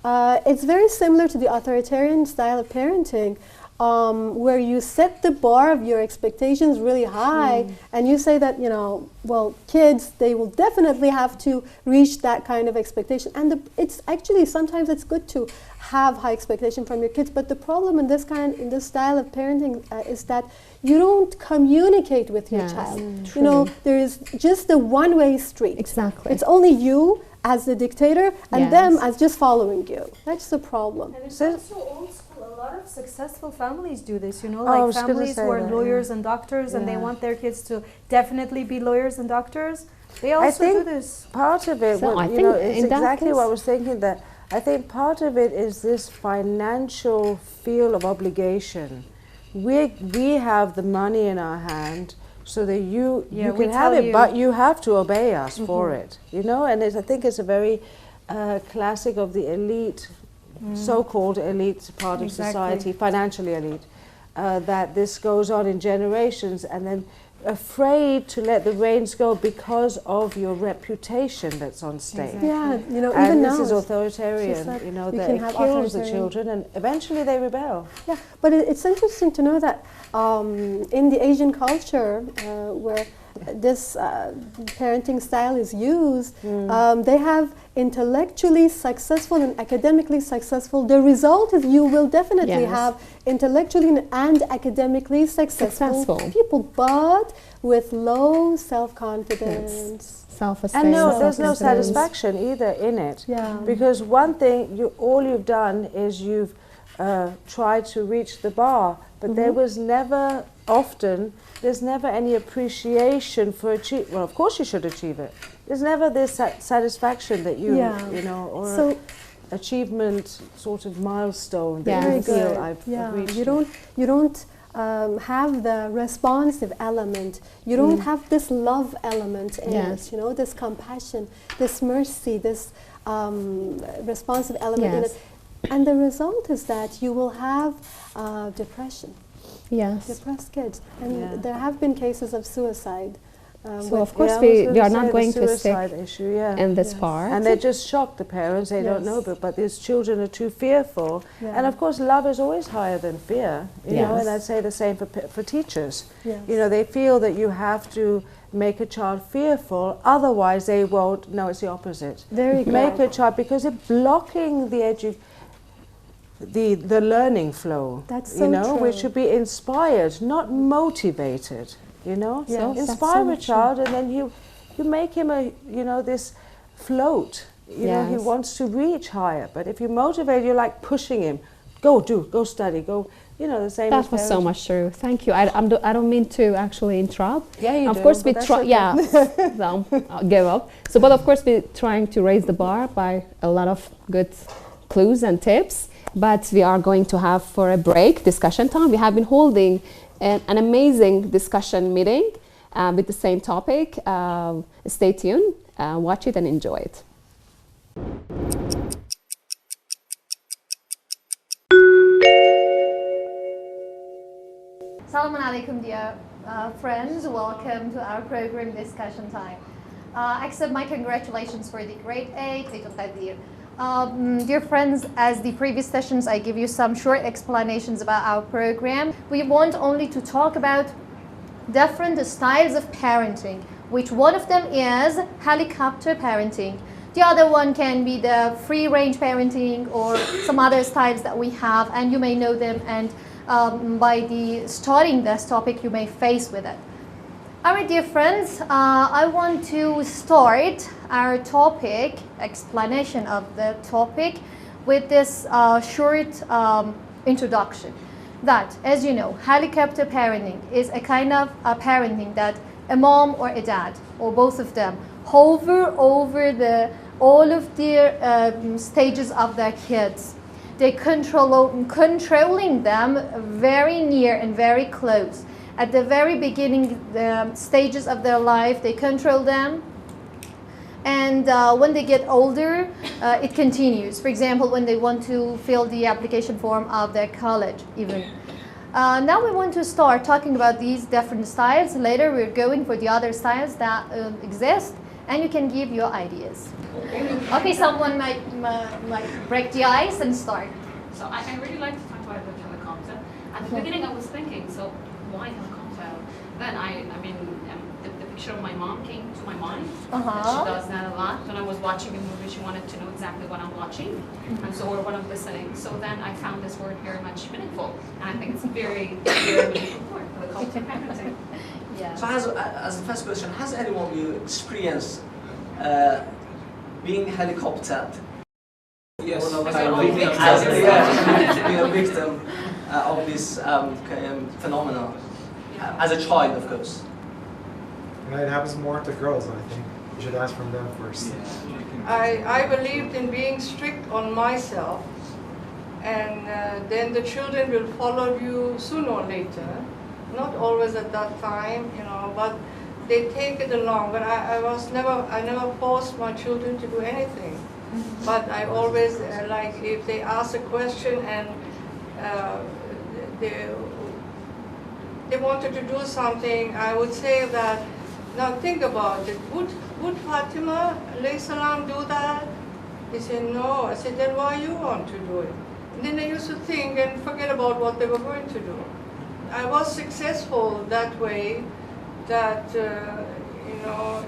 it's very similar to the authoritarian style of parenting, where you set the bar of your expectations really high, and you say that, you know, well, kids, they will definitely have to reach that kind of expectation. And it's actually, sometimes it's good to have high expectation from your kids, but the problem in this style of parenting is that you don't communicate with your Yes, child. true. You know, there is just a one-way street. Exactly. It's only you as the dictator and Yes. them as just following you. That's the problem. And it's So- also old school. A lot of successful families do this, you know, I like was gonna families say who are that, lawyers and doctors, and they Yeah. want their kids to definitely be lawyers and doctors. They also do think this. Part of it, So well, I you think know, it's in that exactly what I case- was thinking, that I think part of it is this financial feel of obligation. We have the money in our hand, so that you Yeah, you we can have tell it, you. but you have to obey us for it, you know. And I think it's a very classic of the elite, so-called elite part of Exactly. society, financially elite, that this goes on in generations, and then afraid to let the reins go because of your reputation that's on stake. Exactly. Yeah, you know, even And now. this is it's- authoritarian, like you know, you that can it have kills the authoritarian- children, and eventually they rebel. Yeah, but it's interesting to know that in the Asian culture, where this parenting style is used, they have intellectually successful and academically successful. The result is you will definitely Yes. have intellectually and academically successful people, but with low self-confidence. Self-esteem. And no, there's no self-confidence. satisfaction either in it. Yeah. Because one thing, all you've done is you've tried to reach the bar, but there was never, there's never any appreciation for achieve. Well, of course you should achieve it. There's never this satisfaction that you, Yeah. you know, or So achievement sort of milestone that Yes. you Very feel good. I've Yeah, reached. you don't have the responsive element. You don't have this love element in Yes. it. You know, this compassion, this mercy, this responsive element in Yes. it. And the result is that you will have depression, Yes. depressed kids, and Yeah. there have been cases of suicide. So of course Yeah, I was we gonna are say not the going to suicide stick issue, yeah. in this Yes. part. And they just shock the parents, they don't know, Yes. but these children are too fearful. Yeah. And of course, love is always higher than fear, you know, Yes. and I'd say the same for teachers. Yes. You know, they feel that you have to make a child fearful, otherwise they won't. No, it's the opposite. Very good. Make a child, because it's blocking the learning flow. That's you so know, we true. should be inspired, not motivated. You know, Yes, that's inspire so a child, and then you make him this float you know, he Yes. wants to reach higher. But if you motivate, you're like pushing him. Go study, go, you know, the same as That was so parents. much true. Thank you. I don't mean to actually interrupt. Yeah, you Of do, course, but we that's try. okay. Yeah, so I'll give up. So, but of course, we're trying to raise the bar by a lot of good clues and tips. But we are going to have for a break discussion time. We have been holding an amazing discussion meeting with the same topic. Stay tuned, watch it, and enjoy it. Assalamu alaikum, dear friends. Welcome to our program Discussion Time. Accept my congratulations for the grade 8, Eid al-Qadir. Dear friends, as the previous sessions, I give you some short explanations about our program. We want only to talk about different styles of parenting, which one of them is helicopter parenting. The other one can be the free-range parenting or some other styles that we have, and you may know them, and by starting this topic, you may face with it. Alright, dear friends, I want to start our topic, explanation of the topic, with this short introduction. That, as you know, helicopter parenting is a kind of parenting that a mom or a dad, or both of them, hover over all of their stages of their kids. They controlling them very near and very close. At the very beginning stages of their life, they control them. And when they get older, it continues. For example, when they want to fill the application form of their college even. Now we want to start talking about these different styles. Later we're going for the other styles that exist, and you can give your ideas. Okay, someone might break the ice and start. So I really like to talk about the helicopter. At the beginning I was thinking, so why helicopter? Then I mean, the picture of my mom came to my mind. And she does that a lot. When I was watching a movie, she wanted to know exactly what I'm watching, and so or what I'm listening. So then I found this word very much meaningful, and I think it's very, very meaningful word, helicopter parenting. Yeah. So as the first question, has anyone of you experienced being helicoptered? Yes. Being a victim of this phenomenon as a child, of course. And it happens more to girls, I think. You should ask from them first. I believed in being strict on myself, and then the children will follow you sooner or later. Not always at that time, you know, but they take it along. But I never forced my children to do anything. But I always, like, if they ask a question and they wanted to do something, I would say that, now think about it, would Fatima alayhi salam do that? They said no. I said, then why you want to do it? And then they used to think and forget about what they were going to do. I was successful that way, that, you know,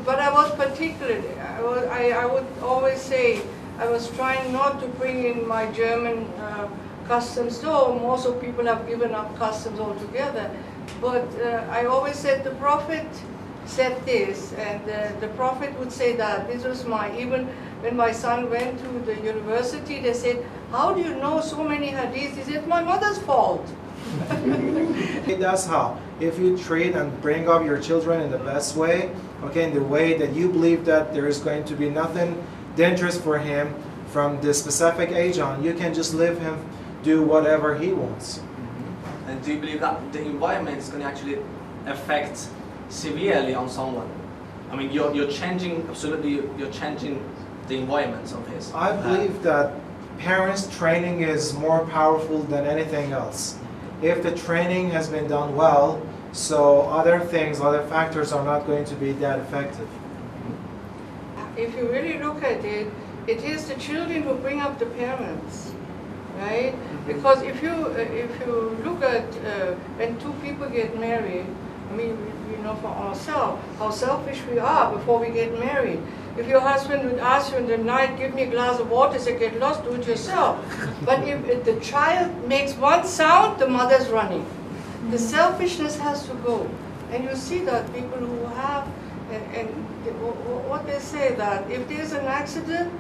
but I was particularly, I would always say, I was trying not to bring in my German customs, though most of people have given up customs altogether. But I always said the Prophet said this, and the Prophet would say that. This was even when my son went to the university, they said, how do you know so many hadiths? He said, my mother's fault. That's how. If you treat and bring up your children in the best way, okay, in the way that you believe that there is going to be nothing dangerous for him from the specific age on, you can just leave him do whatever he wants. And do you believe that the environment is going to actually affect severely on someone? I mean, you're changing, absolutely, you're changing the environment of his. I believe that parents' training is more powerful than anything else. If the training has been done well, so other things, other factors are not going to be that effective. If you really look at it, it is the children who bring up the parents, right? Because if you look at when two people get married, I mean, you know, for ourselves, how selfish we are before we get married. If your husband would ask you in the night, give me a glass of water, say, get lost, do it yourself. But if the child makes one sound, the mother's running. The selfishness has to go. And you see that people who have And what they say that if there's an accident,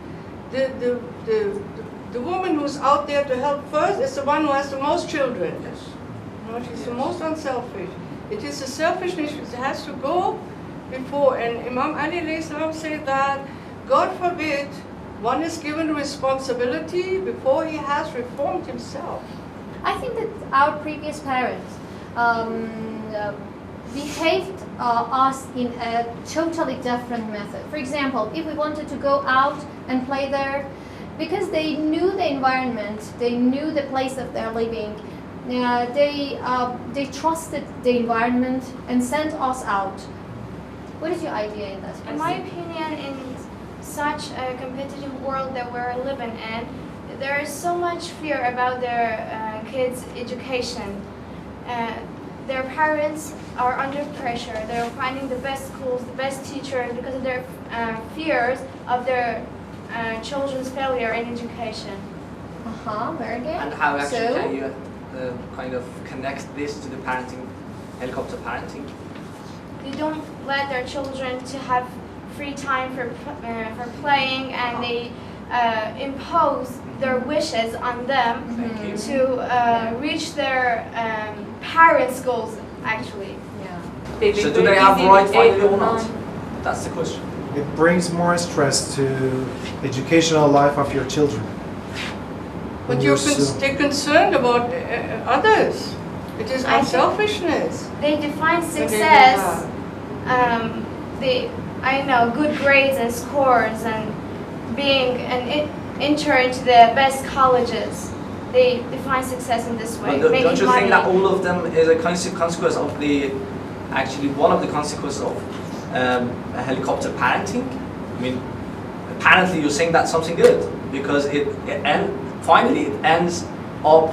the woman who's out there to help first is the one who has the most children. Yes. You know, she's the most unselfish. It is the selfishness that has to go before. And Imam Ali alayhi salam said that, God forbid, one is given responsibility before he has reformed himself. I think that our previous parents behaved us in a totally different method. For example, if we wanted to go out and play there, because they knew the environment, they knew the place of their living, they trusted the environment and sent us out. What is your idea in that? In my opinion, in such a competitive world that we're living in, there is so much fear about their kids' education. Their parents are under pressure. They're finding the best schools, the best teachers because of their fears of their children's failure in education. Very good. And how actually So- can you kind of connect this to the parenting, helicopter parenting? They don't let their children to have free time for playing, and they impose their wishes on them Thank you. to reach their parents' goals, actually. Yeah. So do they have right finally or not? That's the question. It brings more stress to the educational life of your children. But When you're so- they're concerned about others. It is I think- unselfishness. They define when they do success, that. good grades and scores and being an enter into the best colleges. They define success in this way. But don't making you money. think that all of them is a consequence of actually one of the consequences of helicopter parenting? I mean, apparently you're saying that's something good because finally it ends up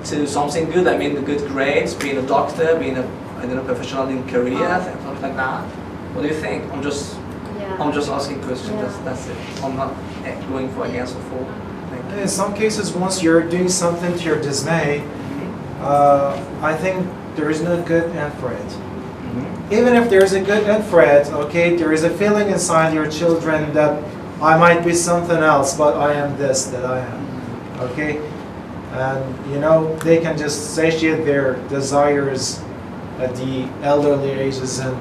to something good. I mean, the good grades, being a doctor, being a professional in career, something like that. What do you think? I'm just asking questions. That's it. I'm not going for against or for. In some cases, once you're doing something to your dismay, I think there is no good end for it. Even if there is a good end for it, okay, there is a feeling inside your children that I might be something else, but I am this, that I am, okay? And, they can just satiate their desires at the elderly ages, and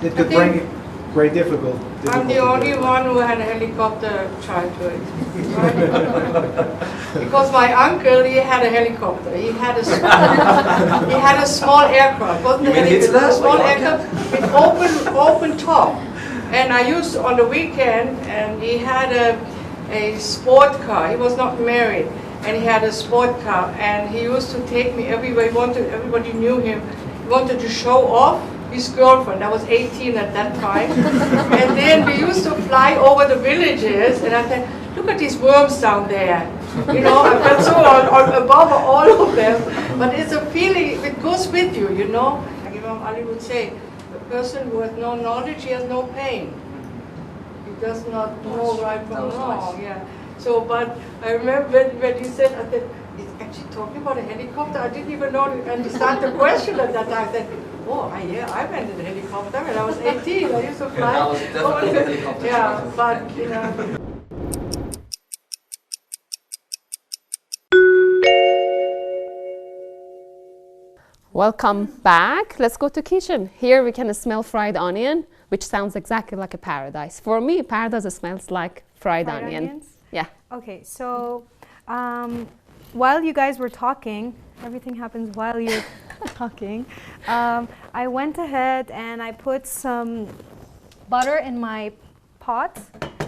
it could bring great difficulty. I'm the only one who had a helicopter childhood. Right? Because my uncle, he had a helicopter. He had a small aircraft. Wasn't You a mean helicopter? Hitler? A small Or your aircraft with open top. And I used on the weekend, and he had a sport car. He was not married, and he had a sport car. And he used to take me everywhere. Everybody knew him. He wanted to show off his girlfriend. I was 18 at that time. And then we used to fly over the villages, and I said, look at these worms down there. I felt so above all of them. But it's a feeling, it goes with you, Like Imam Ali would say, a person who has no knowledge, he has no pain. He does not know right from wrong. Yeah. So, but I remember when he said, I said, he's actually talking about a helicopter. I didn't even understand the question at that time. I said, oh, yeah, I went in a helicopter when I was 18. I used to fly. that was definitely a helicopter. Yeah, but, Welcome back. Let's go to kitchen. Here we can smell fried onion, which sounds exactly like a paradise. For me, paradise smells like fried onion. Onions? Yeah. Okay, so while you guys were talking, everything happens while you're talking. I went ahead and I put some butter in my pot,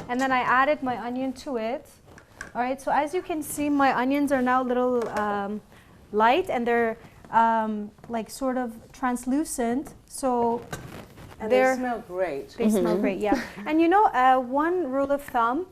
and then I added my onion to it. All right, so as you can see, my onions are now a little light, and they're like sort of translucent. So And they smell great. they smell great, yeah. And one rule of thumb,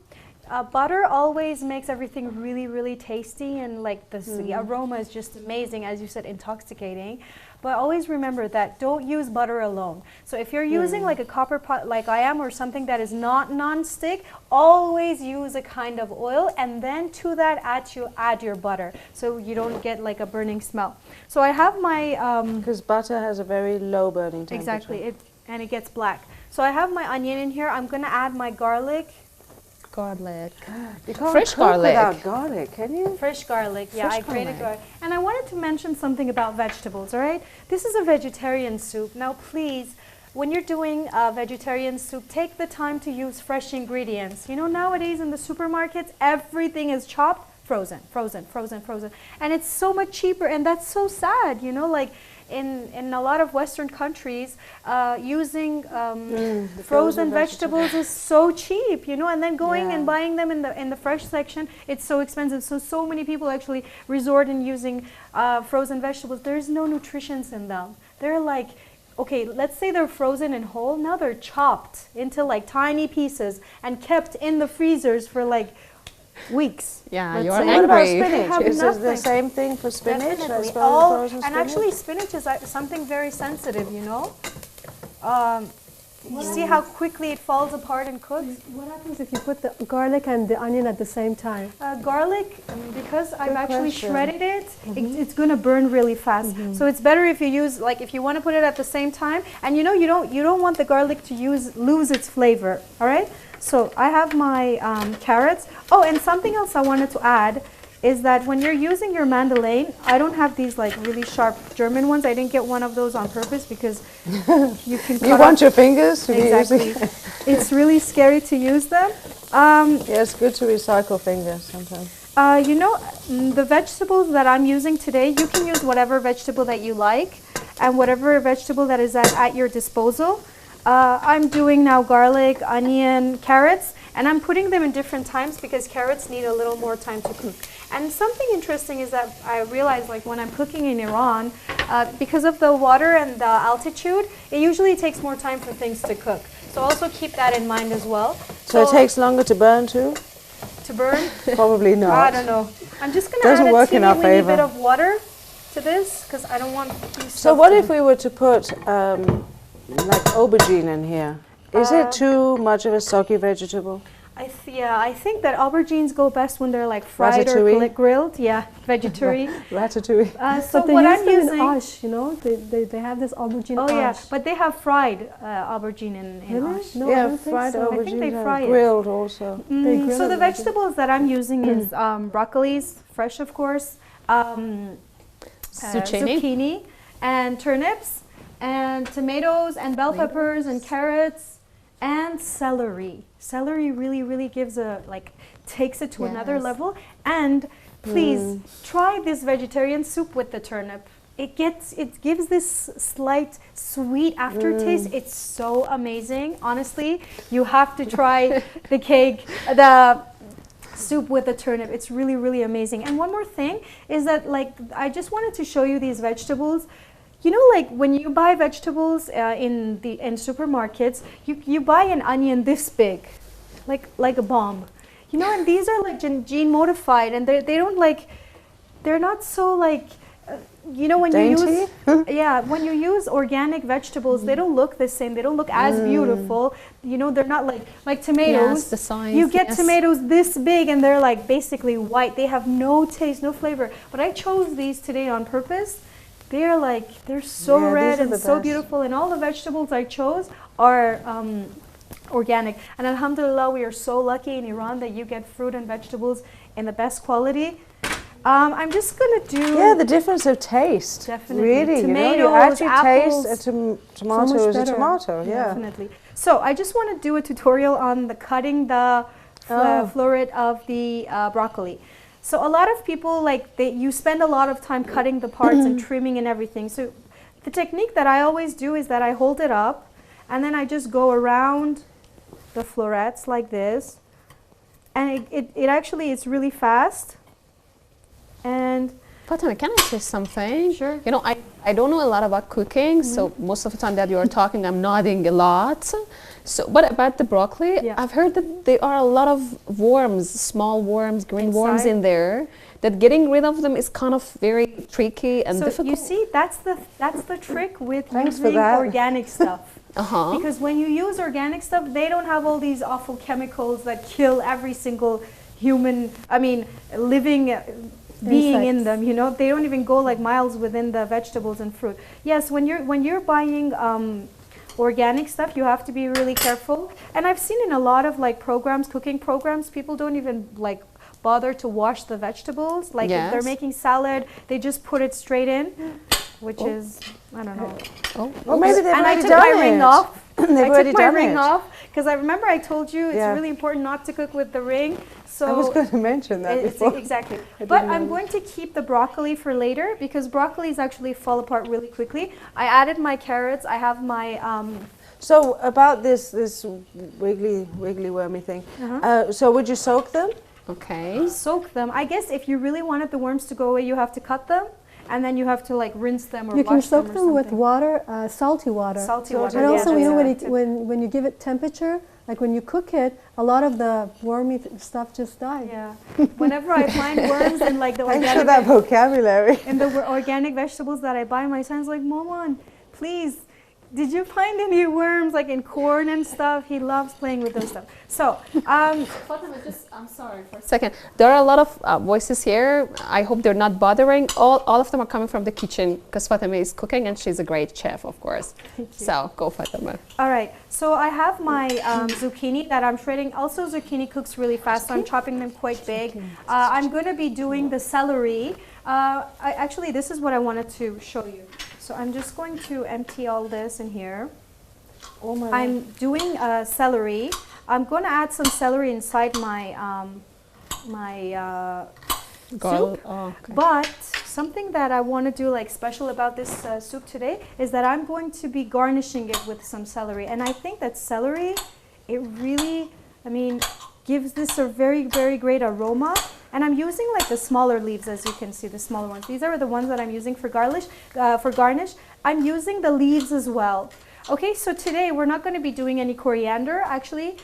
butter always makes everything really, really tasty, and like the aroma is just amazing, as you said, intoxicating. But always remember that don't use butter alone. So if you're using like a copper pot like I am, or something that is not non-stick, always use a kind of oil, and then to that add your butter, so you don't get like a burning smell. So I have my Because butter has a very low burning temperature. exactly, and it gets black. So I have my onion in here. I'm going to add my garlic. Garlic. You can't Fresh cook garlic. without garlic, can you? Fresh garlic, yeah, Fresh I grated garlic. garlic. And I wanted to mention something about vegetables, all right? This is a vegetarian soup. Now, please, when you're doing a vegetarian soup, take the time to use fresh ingredients. You know, nowadays in the supermarkets, everything is chopped, frozen. And it's so much cheaper, and that's so sad, you know, like in a lot of Western countries, using frozen vegetables is so cheap, you know, and then going and buying them in the fresh section, it's so expensive. So many people actually resort in using frozen vegetables. There's no nutrition in them. They're like, okay, let's say they're frozen and whole. Now they're chopped into like tiny pieces and kept in the freezers for like weeks. Yeah, But you're so what about angry. spinach? Is it the nothing. same thing for spinach? Definitely. as well as frozen And spinach? actually spinach is something very sensitive, you know. You see how quickly it falls apart and cooks? What happens if you put the garlic and the onion at the same time? Garlic, because I've actually question. shredded it, it's going to burn really fast. So it's better if you use, like, if you want to put it at the same time, and you know you don't want the garlic to lose its flavor. All right. So I have my carrots. Oh, and something else I wanted to add is that when you're using your mandolin, I don't have these like really sharp German ones. I didn't get one of those on purpose because you can cut You want off. your fingers to be Exactly. using? It's really scary to use them. Yeah, it's good to recycle fingers sometimes. You know, the vegetables that I'm using today, you can use whatever vegetable that you like and whatever vegetable that is at your disposal. I'm doing now garlic, onion, carrots, and I'm putting them in different times because carrots need a little more time to cook. And something interesting is that I realized, like when I'm cooking in Iran, because of the water and the altitude, it usually takes more time for things to cook. So also keep that in mind as well. So it takes longer to burn too? to burn. Probably not. I don't know. I'm just going to Doesn't add work a in our teeny weeny favor. bit of water to this because I don't want these So what if we were to put like aubergine in here? Is it too much of a soggy vegetable? I think that aubergines go best when they're like fried or Ratatouille? grilled. Yeah, vegetarian. Ratatouille. So But they what use I'm them using, in ash, you know, they have this aubergine oh yeah, ash. but they have fried aubergine in Really? ash. No, I Yeah, don't think fried so. I think they aubergine fry it. grilled also. They grill So it the like vegetables that I'm using is broccolis, fresh of course, zucchini and turnips and tomatoes and bell peppers and carrots and celery. Celery really gives takes it to another Yes. level. And please try this vegetarian soup with the turnip. It gives this slight sweet aftertaste. It's so amazing. Honestly, you have to try the soup with the turnip. It's really amazing. And one more thing is that I just wanted to show you these vegetables. You know, like when you buy vegetables in supermarkets, you buy an onion this big, like a bomb. You know, and these are like gene modified, and they don't they're not so you know, when Dainty? you use when you use organic vegetables, they don't look the same. They don't look as beautiful. You know, they're not like tomatoes. Yes, the size, You get yes. tomatoes this big, and they're like basically white. They have no taste, no flavor. But I chose these today on purpose. They're so Yeah, red these are and the so best. beautiful, and all the vegetables I chose are organic. And alhamdulillah, we are so lucky in Iran that you get fruit and vegetables in the best quality. I'm just gonna do The difference of taste. Definitely. Really, Tomatoes, you actually apples. taste a tomato much is a better. tomato. Yeah. Definitely. So I just want to do a tutorial on the cutting the floret of the broccoli. So a lot of people you spend a lot of time cutting the parts and trimming and everything. So the technique that I always do is that I hold it up and then I just go around the florets like this, and it actually is really fast. And Fatima, can I say something? Sure. You know, I don't know a lot about cooking, so most of the time that you're talking, I'm nodding a lot. So, but about the broccoli, Yeah. I've heard that there are a lot of worms, small worms, green worms Inside? in there, that getting rid of them is kind of very tricky and so difficult. you see, that's the trick with Thanks for using that. organic stuff. Uh-huh. Because when you use organic stuff, they don't have all these awful chemicals that kill every single living being in Insects. them. You know, they don't even go like miles within the vegetables and fruit. Yes, when you're buying organic stuff, you have to be really careful. And I've seen in a lot of like programs, cooking programs, people don't even like bother to wash the vegetables. Like if they're making salad, they just put it straight in, which is, I don't know. Well, maybe they've and I already took done my ring it. off. They've I already took my done ring it. off because I remember I told you it's Yeah. really important not to cook with the ring. So I was going to mention that before. exactly. I But didn't I'm know. going to keep the broccoli for later because broccolis actually fall apart really quickly. I added my carrots. I have my So about this wiggly wormy thing. So would you soak them? Okay. soak them. I guess if you really wanted the worms to go away, you have to cut them and then you have to like rinse them or You can wash soak them or them with something. water, salty water. Salty water. And yeah, also, you know, that's a tip. when you give it temperature, like when you cook it, a lot of the wormy stuff just dies. Yeah. Whenever I find worms in like the Thanks for organic that vocabulary. and the organic vegetables that I buy, my son's like, Mama, please, did you find any worms like in corn and stuff? He loves playing with those stuff. So, Fatima, I'm sorry for a second. There are a lot of voices here. I hope they're not bothering. All of them are coming from the kitchen because Fatima is cooking and she's a great chef, of course. So go, Fatima. all right, so I have my zucchini that I'm shredding. Also, zucchini cooks really fast, so I'm chopping them quite big. I'm going to be doing the celery. Actually, this is what I wanted to show you. So I'm just going to empty all this in here. Oh my I'm doing celery. I'm going to add some celery inside my soup. Oh, okay. But something that I want to do like special about this soup today is that I'm going to be garnishing it with some celery. And I think that celery, it really, I mean, gives this a very, very great aroma. And I'm using like the smaller leaves, as you can see, the smaller ones. These are the ones that I'm using for garnish. I'm using the leaves as well. Okay, so today we're not going to be doing any coriander actually,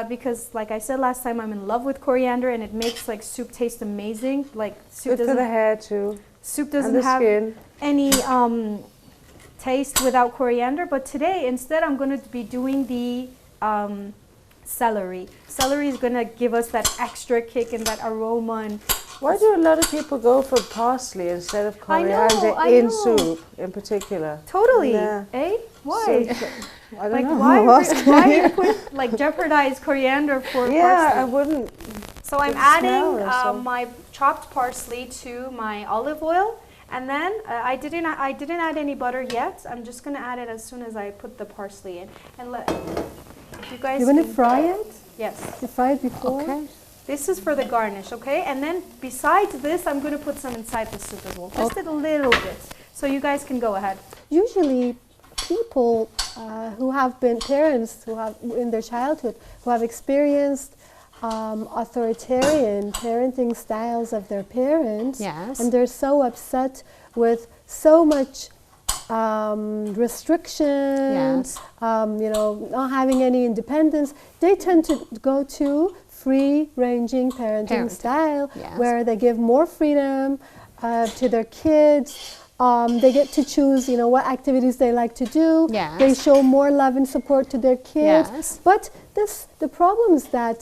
because like I said last time, I'm in love with coriander and it makes like soup taste amazing. Like soup Good for the hair too. soup And doesn't the have skin. any taste without coriander. But today instead I'm going to be doing the celery. Celery is going to give us that extra kick and that aroma. And Why do a lot of people go for parsley instead of I know, coriander I in know. soup in particular? totally, Yeah. eh? Why? So, I don't Like know. why? I'm asking Why you. put like jeopardize coriander for Yeah, I parsley? wouldn't. So I'm the smell adding or so. my chopped parsley to my olive oil, and then I didn't add any butter yet. I'm just gonna add it as soon as I put the parsley in, and let you guys. You're going to can- fry it? Yes. You fry it before? Okay. This is for the garnish, okay? And then besides this, I'm gonna put some inside the soup as well, just a little bit. So you guys can go ahead. Usually, people who have been parents who have in their childhood who have experienced authoritarian parenting styles of their parents, Yes. and they're so upset with so much restrictions, Yes. you know, not having any independence, they tend to go to free-ranging parenting Parenting, style, yes. where they give more freedom to their kids. They get to choose, you know, what activities they like to do. Yes. They show more love and support to their kids. Yes. But the problem is that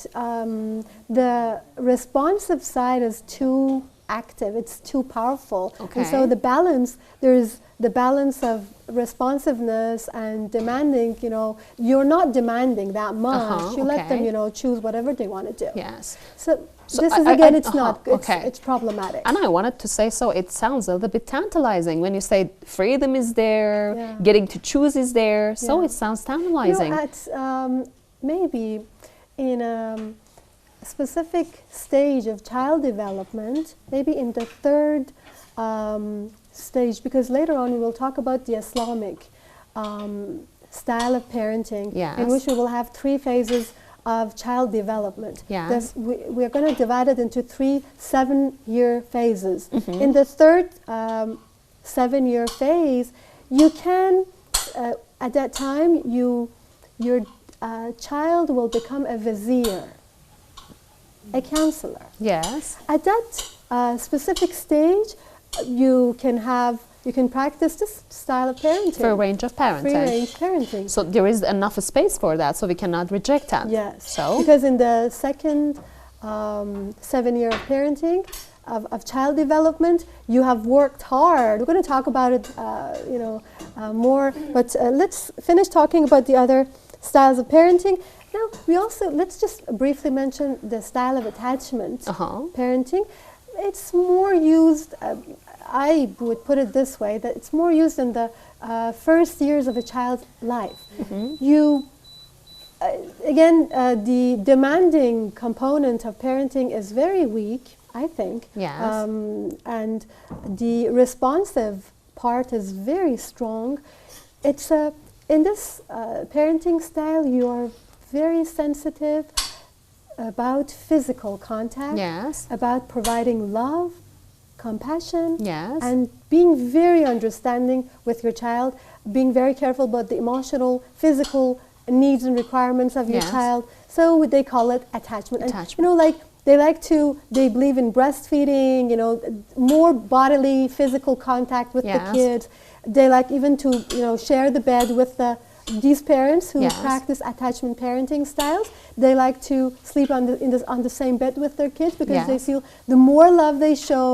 the responsive side is too active. It's too powerful. Okay. And so the balance, there's the balance of responsiveness and demanding. You know, you're not demanding that much. You let them, okay. you know, choose whatever they want to do. Yes. So So this I- is I- again, I- it's not. It's, okay. it's problematic. And I wanted to say, so it sounds a little bit tantalizing when you say freedom is there, Yeah. getting to choose is there. So Yeah. it sounds You tantalizing. know, at maybe in a specific stage of child development, maybe in the third stage, because later on we will talk about the Islamic style of parenting, in Yes. which we will have 3 phases of child development. Yes. We're going to divide it into 3 7-year phases. Mm-hmm. In the third 7-year phase, you can, at that time, your child will become a vizier, a counselor. Yes. At that specific stage, you can practice this style of parenting. For a range of parenting. Free-range parenting. So there is enough space for that, so we cannot reject that. Yes. So Because in the second 7-year of parenting, of child development. You have worked hard. We're going to talk about it, more. But let's finish talking about the other styles of parenting. Now, let's just briefly mention the style of attachment parenting. It's more used, I would put it this way, that it's more used in the first years of a child's life. The demanding component of parenting is very weak, I think. Yes. And the responsive part is very strong. It's in this parenting style, you are very sensitive about physical contact, Yes. about providing love, compassion, Yes. and being very understanding with your child, being very careful about the emotional, physical needs and requirements of your Yes. child. So they call it attachment. Attachment. And, they believe in breastfeeding, more bodily, physical contact with the Yes. kids. They like even to, share the bed with these parents who Yes. practice attachment parenting styles. They like to sleep on the same bed with their kids because they Yes. feel the more love they show,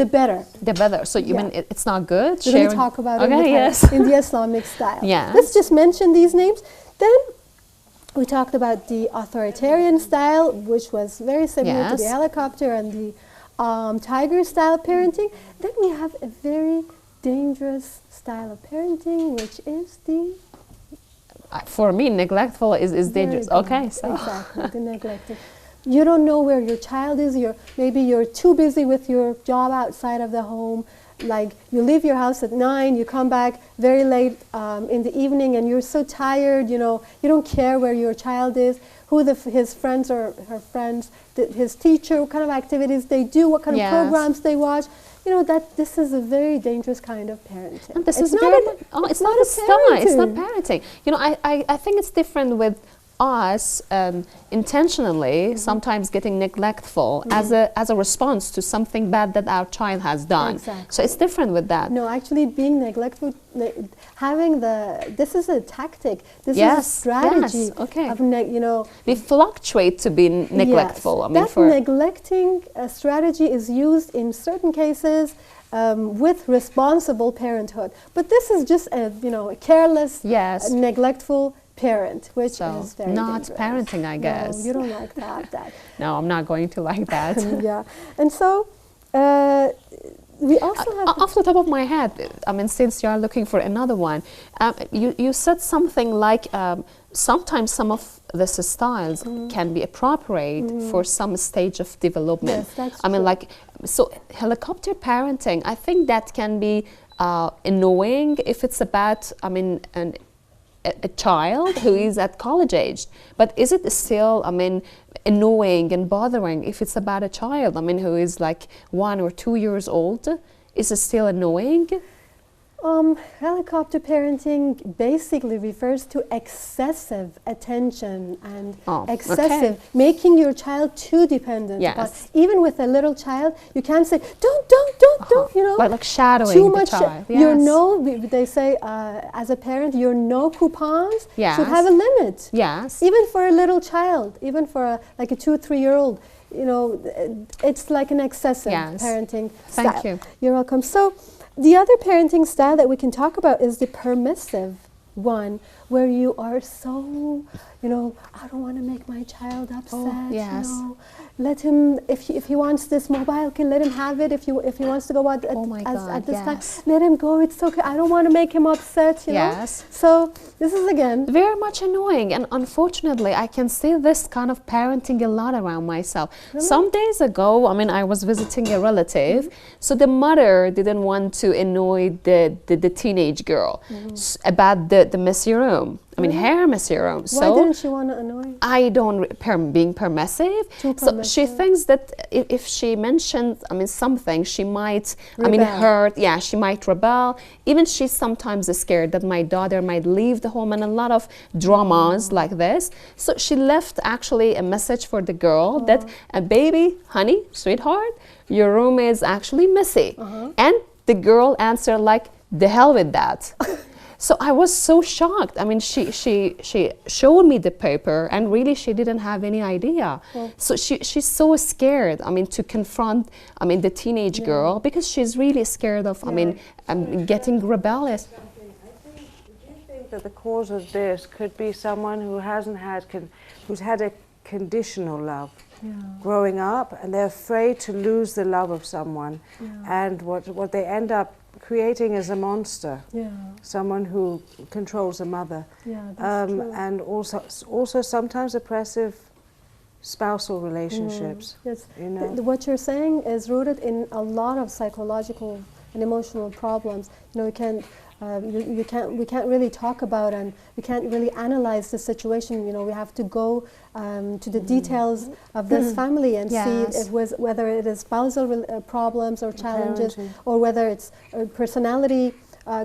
the better. The better. So you mean it's not good? We're going to talk about it in the Islamic style. Yes. Let's just mention these names. Then we talked about the authoritarian style, which was very similar to the Yes. helicopter and the tiger style parenting. Then we have a very dangerous style of parenting, which is the For me, neglectful is dangerous. very Okay, dangerous. so Exactly, the neglected. You don't know where your child is. Maybe you're too busy with your job outside of the home. Like you leave your house at 9, you come back very late in the evening, and you're so tired. You don't care where your child is, who his friends or her friends, his teacher, what kind of activities they do, what kind of Yes. programs they watch. That this is a very dangerous kind of parenting. and this It's is not very a- it's not a style. It's not parenting. parenting. I think it's different with us intentionally sometimes getting neglectful as a response to something bad that our child has done. Exactly. So it's different with that. No, actually being neglectful, this is a tactic. This Yes, is a strategy yes, okay. of, We fluctuate to be neglectful. Yes. I mean, that for neglecting strategy is used in certain cases with responsible parenthood. But this is just a careless, Yes. neglectful parent, which So, is very not dangerous. parenting, I guess. No, you don't like that. No, I'm not going to like that. Yeah, and so we also have. Off the top of my head, I mean, since you are looking for another one, you said something like sometimes some of these styles can be appropriate for some stage of development. Yes, that's I mean, true. so helicopter parenting, I think that can be annoying if it's about, a child who is at college age. But is it still, annoying and bothering if it's about a child, who is like 1 or 2 years old? Is it still annoying? Helicopter parenting basically refers to excessive attention and excessive, making your child too dependent. Yes. But even with a little child, you can't say, don't, Like shadowing too the much. child. They say, as a parent, your no coupons Yes. should have a limit. Yes. Even for a little child, even for a 2 or 3 year old, it's like an excessive Yes. parenting Thank style. you. You're welcome. So the other parenting style that we can talk about is the permissive one, where you are so, I don't want to make my child upset. yes. Let him, if he wants this mobile, let him have it. If he wants to go out at this time, let him go. It's okay. I don't want to make him upset. Yes. So this is again Very much annoying, and unfortunately I can see this kind of parenting a lot around myself. Some days ago, I was visiting a relative, so the mother didn't want to annoy the teenage girl about the messy room. Her messy room. Why didn't she want to annoy? I don't being permissive. Too So she permissive. thinks that if she mentions, something, she might, Rebel. hurt. Yeah, she might rebel. Even she's sometimes scared that my daughter might leave the home, and a lot of dramas like this. So she left actually a message for the girl that, baby, honey, sweetheart, your room is actually messy. And the girl answered like, the hell with that. So I was so shocked. I mean, she showed me the paper, and really she didn't have any idea. So she's so scared, I mean, to confront, I mean, the teenage girl, because she's really scared of, I mean, getting rebellious. Do you think that the cause of this could be someone who hasn't had, who's had a conditional love growing up, and they're afraid to lose the love of someone, and what they end up creating is a monster, someone who controls a mother, and also sometimes oppressive spousal relationships. Yes. You know? What you're saying is rooted in a lot of psychological and emotional problems. You know, we can't really talk about, and we can't really analyze the situation. You know, we have to go to the details of this family and see whether it is spousal problems or challenges, or whether it's personality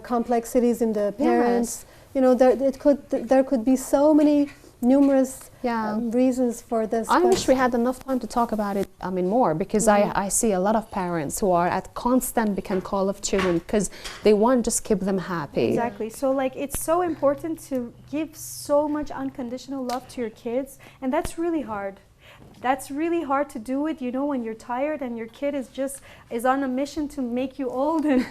complexities in the parents. You know, there could be so many numerous reasons for this. I wish we had enough time to talk about it, I mean, more, because I see a lot of parents who are at constant beck and call of children because they want to just keep them happy. Exactly. So like it's so important to give so much unconditional love to your kids, and that's really hard. That's really hard to do it, you know, when you're tired and your kid is on a mission to make you old and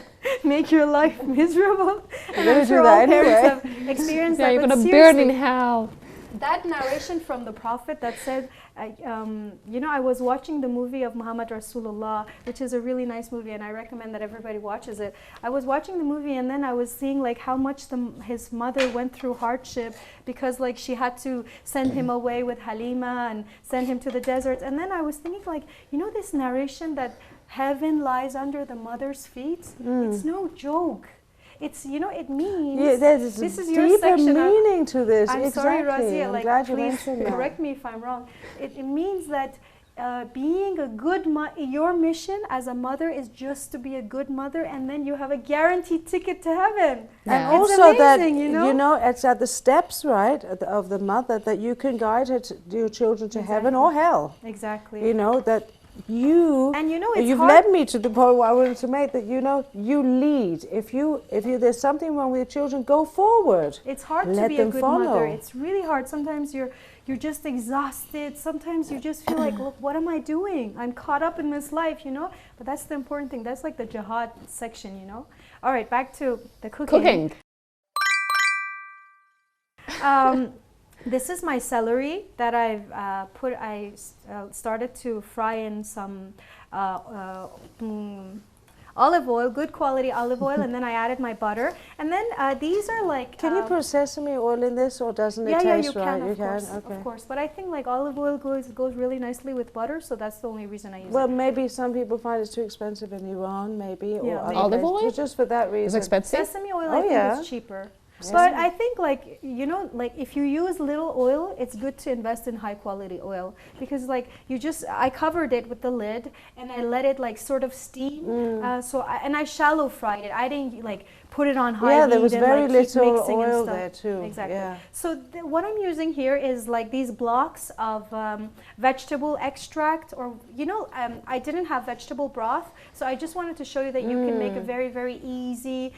make your life miserable. And I'm sure all parents have experienced that. You're but going to burn in hell. That narration from the Prophet that said, you know, I was watching the movie of Muhammad Rasulullah, which is a really nice movie, and I recommend that everybody watches it. I was watching the movie, and then I was seeing like how much his mother went through hardship, because like she had to send him away with Halima and send him to the desert. And then I was thinking, like, you know, this narration that heaven lies under the mother's feet, it's no joke. It's, you know, it means there's this is deeper your section meaning to this. I'm sorry, Razia, like, glad you please mentioned that. correct me if I'm wrong. It means that being a good your mission as a mother is just to be a good mother, and then you have a guaranteed ticket to heaven. And It's also amazing, that, you know, it's at the steps, right, of the mother that you can guide your children to heaven or hell. Exactly. You know, that you've hard. led me to the point where I wanted to make that, you know, you lead. If there's something wrong with your children, go forward. It's hard to be a good mother. It's really hard. Sometimes you're just exhausted. Sometimes you just feel like, look, what am I doing? I'm caught up in this life, you know? But that's the important thing. That's like the jihad section, you know? All right, back to the cooking. This is my celery that I've started to fry in some olive oil, good quality olive oil, and then I added my butter. And then these are like... Can you put sesame oil in this, or doesn't it taste right? Yeah, you can, of course. But I think like olive oil goes really nicely with butter, so that's the only reason I use it. Well, maybe some people find it's too expensive in Iran, maybe. Yeah, or olive oil? Just for that reason. It's expensive? Sesame oil, I think is cheaper. But I think, like, you know, like if you use little oil, it's good to invest in high quality oil, because like I covered it with the lid and I let it like sort of steam. I shallow fried it. I didn't like put it on high heat. Yeah, there was very little oil oil there too. Exactly. Yeah. So what I'm using here is like these blocks of vegetable extract, or you know, I didn't have vegetable broth, so I just wanted to show you that you can make a very, very easy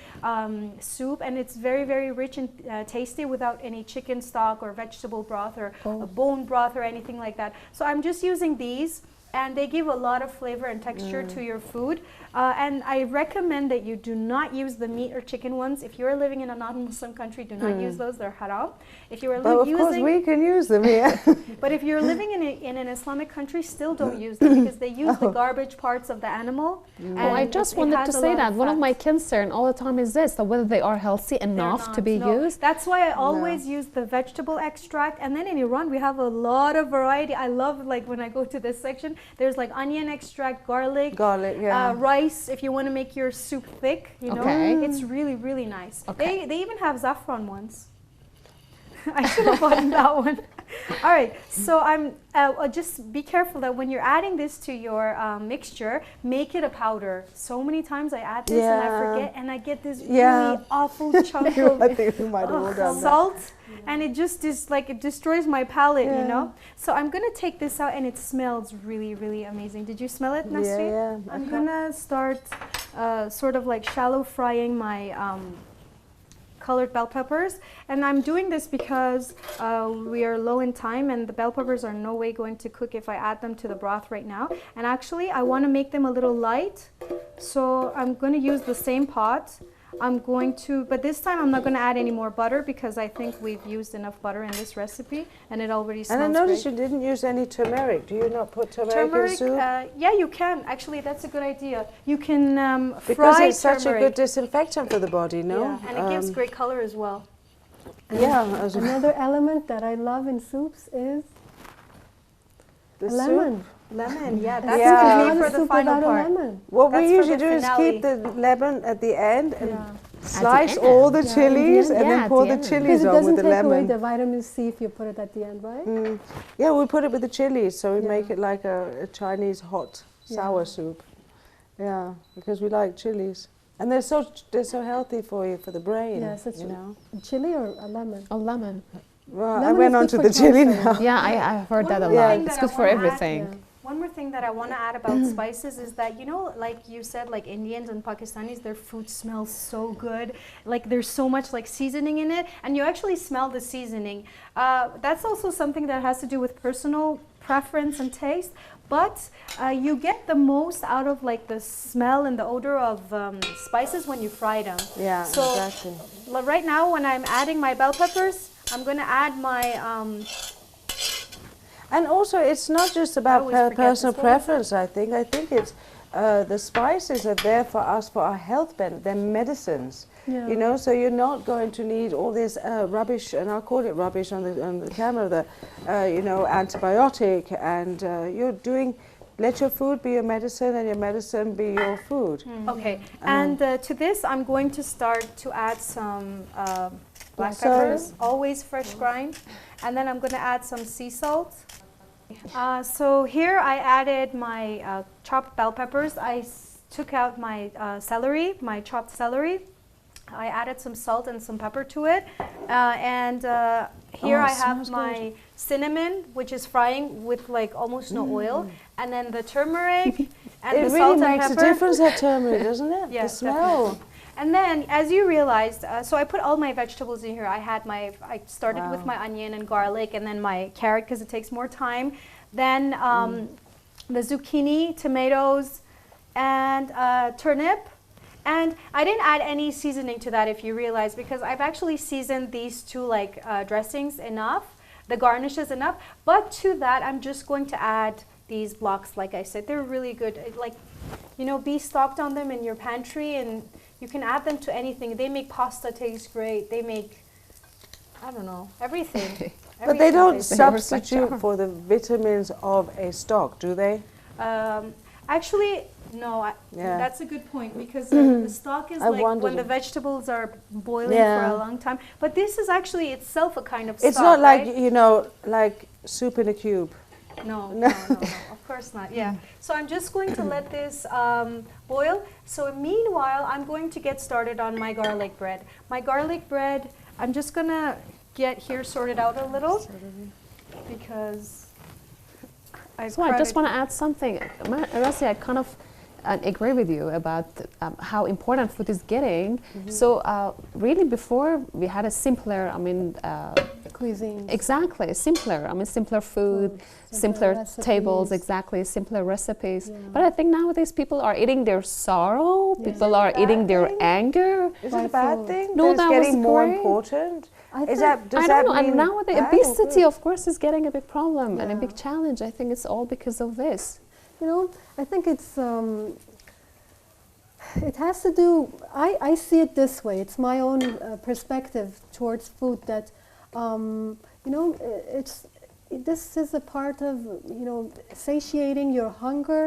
soup, and it's very, very rich and tasty without any chicken stock or vegetable broth or a bone broth or anything like that. So I'm just using these, and they give a lot of flavor and texture to your food. And I recommend that you do not use the meat or chicken ones. If you're living in a non-Muslim country, do not use those. They're haram. If you are of course we can use them here. But if you're living in an Islamic country, still don't use them, because they use the garbage parts of the animal. Well, I just wanted to say that one of my concerns all the time is this, that whether they are healthy enough to be used. That's why I always use the vegetable extract. And then in Iran, we have a lot of variety. I love, like, when I go to this section, there's like onion extract, garlic, rice, if you want to make your soup thick, you know. It's really, really nice. They even have saffron ones. I should have bought that one. All right, so I'm just be careful that when you're adding this to your mixture, make it a powder. So many times I add this and I forget, and I get this really awful chunk of salt, and it just is like, it destroys my palate, you know. So I'm gonna take this out, and it smells really, really amazing. Did you smell it, Nasri? Yeah. I'm gonna start sort of like shallow frying my colored bell peppers. And I'm doing this because we are low in time and the bell peppers are no way going to cook if I add them to the broth right now. And actually I want to make them a little light. So I'm going to use the same pot. I'm going to, but this time I'm not going to add any more butter because I think we've used enough butter in this recipe and it already smells great. And I noticed you didn't use any turmeric. Do you not put turmeric in soup? Yeah, you can. Actually, that's a good idea. You can fry because it's turmeric. such a good disinfectant for the body, no? Yeah, and it gives great color as well. Yeah. Another element that I love in soups is the lemon. soup. Lemon, yeah, that's Yeah. for the final part. What That's we for usually the do is finale. keep the lemon at the end and Yeah. slice end. all the Yeah, chilies at the and end. then Yeah, pour at the the end. chilies Because it on doesn't with the take away lemon. the vitamin C if you put it at the end, right? Yeah, we put it with the chilies, so we Yeah. make it like a Chinese hot sour soup. Yeah, because we like chilies. And they're so healthy for you, for the brain, Yes, it's you know. chili or a lemon. Oh, lemon. Well, I Lemon went is on good to for the chili cancer. now. Yeah, I've heard that a One more lot. thing It's that good I for wanna add- everything. Yeah. One more thing that I want to add about spices is that, you know, like you said, like Indians and Pakistanis, their food smells so good. Like there's so much like seasoning in it and you actually smell the seasoning. That's also something that has to do with personal preference and taste. But you get the most out of like the smell and the odor of spices when you fry them. Yeah, So exactly. right now when I'm adding my bell peppers, I'm going to add my And also, it's not just about always forget personal this one. preference, I think. I think it's the spices are there for us, for our health benefit. They're medicines, Yeah. you know, so you're not going to need all this rubbish, and I'll call it rubbish on the camera, the, you know, antibiotic, and you're doing, let your food be your medicine and your medicine be your food. Okay, and to this I'm going to start to add some black So- peppers, always fresh grind, and then I'm going to add some sea salt. So here I added my chopped bell peppers. I took out my celery, my chopped celery. I added some salt and some pepper to it, and here Oh, I it have smells my cinnamon, which is frying with like almost no oil, and then the turmeric and It the really salt and makes pepper. a difference, that turmeric, doesn't it? Yes, the smell. definitely. And then, as you realized, so I put all my vegetables in here. I started with Wow. my onion and garlic, and then my carrot because it takes more time. Then the zucchini, tomatoes, and turnip. And I didn't add any seasoning to that, if you realize, because I've actually seasoned these two like dressings enough, the garnishes enough. But to that, I'm just going to add these blocks. Like I said, they're really good. Like, you know, be stocked on them in your pantry, and you can add them to anything. They make pasta taste great. They make, I don't know, everything. But they don't tastes substitute for the vitamins of a stock, do they? Actually, no, Yeah. that's a good point because the stock is I like wondered when the it. vegetables are boiling Yeah. for a long time. But this is actually itself a kind of stock. It's not like, right? you know, like soup in a cube. No, no, no, of course not. Yeah. So I'm just going to let this boil. So meanwhile, I'm going to get started on my garlic bread. My garlic bread, I'm just going to get here sorted out a little because So I just want to add something. Rasi, I kind of agree with you about how important food is getting. So really before we had a simpler, Cuisine. exactly, simpler food, simpler recipes. tables, exactly, simpler recipes. Yeah. But I think nowadays people are eating their sorrow, Yes. people are eating their thing? anger. Is Why it a bad food? thing? No, that it's that was getting more great. important? I Is think- that, does I that don't know, and mean now the bad or obesity, good? of course, is getting a big problem and a Yeah. big challenge. I think it's all because of this. You know, I think it's it has to do. I see it this way. It's my own perspective towards food. That you know, this is a part of, you know, satiating your hunger.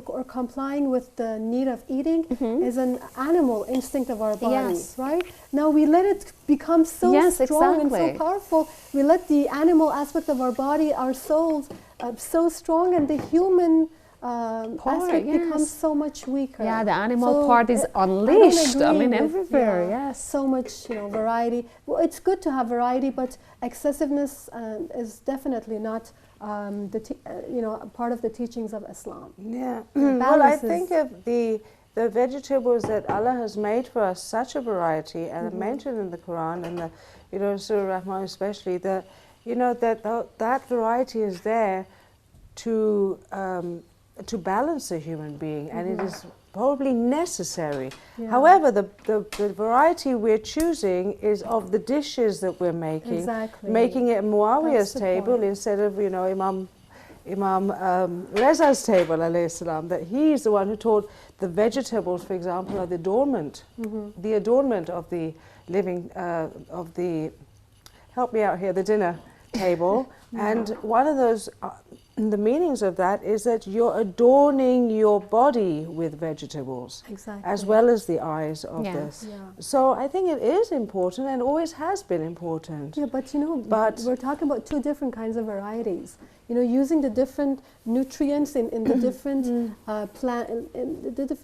Or complying with the need of eating is an animal instinct of our body, Yes. right? Now we let it become so Yes, strong and so exactly. powerful. We let the animal aspect of our body, our souls, so strong, and the human aspect becomes yes. so much weaker. Yeah, the animal So, part is I don't unleashed. I agree mean, with, everywhere, yes. So much, you know, variety. Well, it's good to have variety, but excessiveness is definitely not you know, part of the teachings of Islam. Yeah. The Well, I balance is- think of the the vegetables that Allah has made for us, such a variety, and are mentioned in the Quran and the, you know, Surah Rahman especially, that, you know, that variety is there to balance a human being, and it is probably necessary. Yeah. However, the variety we're choosing is of the dishes that we're making, Exactly. making it Muawiyah's That's the table point. instead of, you know, Imam Reza's table, alayhi salam, that he's the one who taught the vegetables, for example, are the adornment, the adornment of the living, of the, help me out here, the dinner table. And one of those, the meanings of that is that you're adorning your body with vegetables, Exactly. as well as the eyes of Yes. this. Yeah. So I think it is important and always has been important. Yeah, but you know, But- we're talking about two different kinds of varieties. You know, using the different nutrients in the different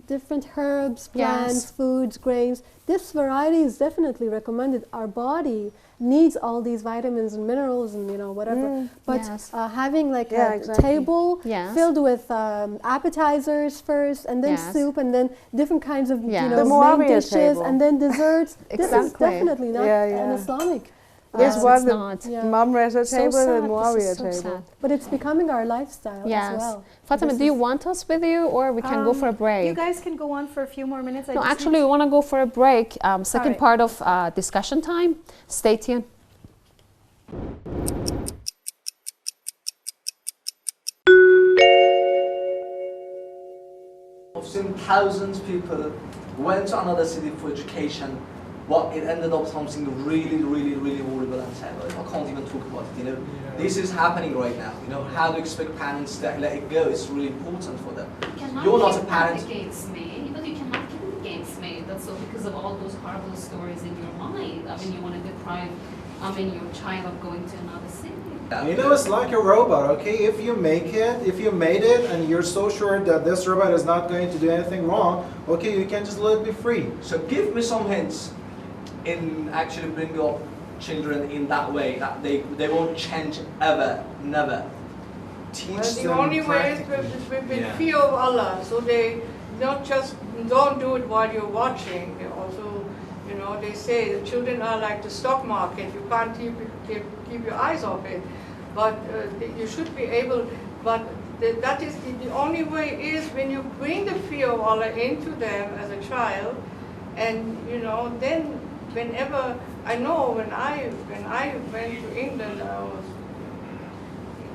different herbs, plants, Yes. foods, grains. This variety is definitely recommended. Our body needs all these vitamins and minerals and, you know, whatever. But Yes. having like Yeah, a exactly. table Yes. filled with appetizers first, and then Yes. soup, and then different kinds of, Yes. you know, The main Muawiyah dishes, table. and then desserts. This is Exactly. definitely not Yeah, an yeah. Islamic. There's Yes, one, it's the not. Yeah. Imam Reza So table sad. and This Muawiyah is so table. sad. But it's becoming our lifestyle Yes. as well. Fatima, This do you is- want us with you, or we can go for a break? You guys can go on for a few more minutes. I No, just actually, we want to go for a break. Second right. part of discussion time. Stay tuned. I've seen thousands of people went to another city for education, but it ended up something really, really, really horrible and sad. Like, I can't even talk about it, you know. Yeah. This is happening right now, you know. How to expect parents to let it go is really important for them. You cannot You're not a keep parent. that against me, but you cannot keep it against me. That's all because of all those horrible stories in your mind. I mean, you want to deprive, your child of going to another city. You know, it's like a robot, okay? If you made it, and you're so sure that this robot is not going to do anything wrong, okay, you can just let it be free. So give me some hints in actually bringing up children in that way, that they won't change ever, never. Teach Well, the them only way is practically. with Yeah. fear of Allah. So they not just don't do it while you're watching. They also, you know, they say the children are like the stock market. You can't keep your eyes off it. But you should be able. But that is the only way is when you bring the fear of Allah into them as a child, and you know then whenever I know when I went to England, I was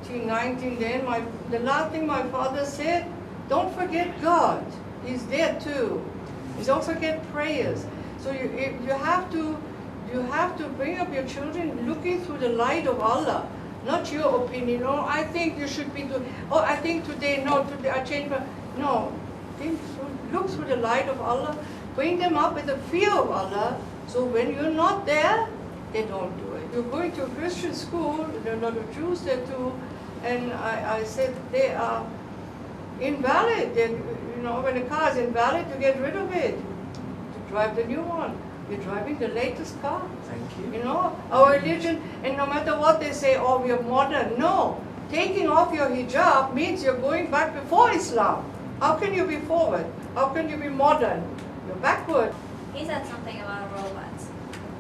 18, 19 then, the last thing my father said, don't forget God. He's there too. Don't forget prayers. So you have to bring up your children looking through the light of Allah, not your opinion. Oh, I think you should be doing, oh, I think today, no, today I changed my, no. Look through the light of Allah, bring them up with the fear of Allah, so when you're not there, they don't do it. You're going to a Christian school, there are a lot of Jews there too, and I said they are invalid. You know, when a car is invalid, you get rid of it. To drive the new one. You're driving the latest car. Thank you. You know, our religion, and no matter what they say, oh, we are modern. No, taking off your hijab means you're going back before Islam. How can you be forward? How can you be modern? You're backward. He said something about robots,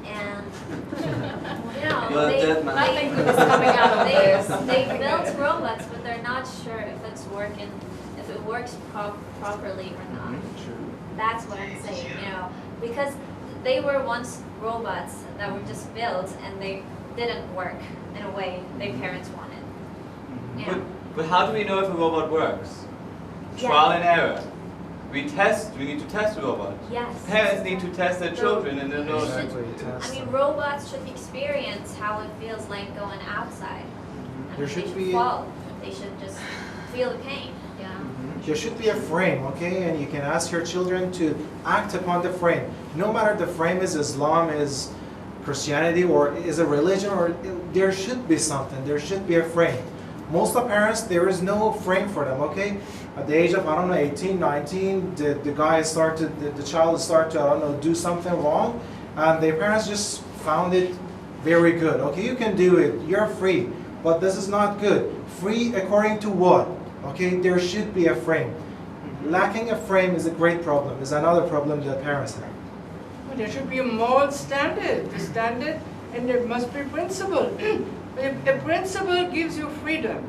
and you know, You're a dead man. Nothing good is coming out of this. they built robots, but they're not sure if it's working, if it works properly or not. True. That's what I'm saying, you know, because they were once robots that were just built and they didn't work in a way their parents wanted. You know? But how do we know if a robot works? Yeah. Trial and error. We need to test the robot. Yes. Parents need to test their children and then know. Exactly, I test mean, them. robots should experience how it feels like going outside. I There mean, should they should be- fall. They should just feel the pain. Yeah. There should be a frame, okay? And you can ask your children to act upon the frame. No matter the frame is Islam, is Christianity, or is a religion, or there should be something. There should be a frame. Most of the parents, there is no frame for them, okay? At the age of, I don't know, 18, 19, the child start to, I don't know, do something wrong, and their parents just found it very good. Okay, you can do it, you're free, but this is not good. Free according to what? Okay, there should be a frame. lacking a frame is a great problem, is another problem that parents have. But there should be a moral standard, the standard, and there must be principle. A principle gives you freedom.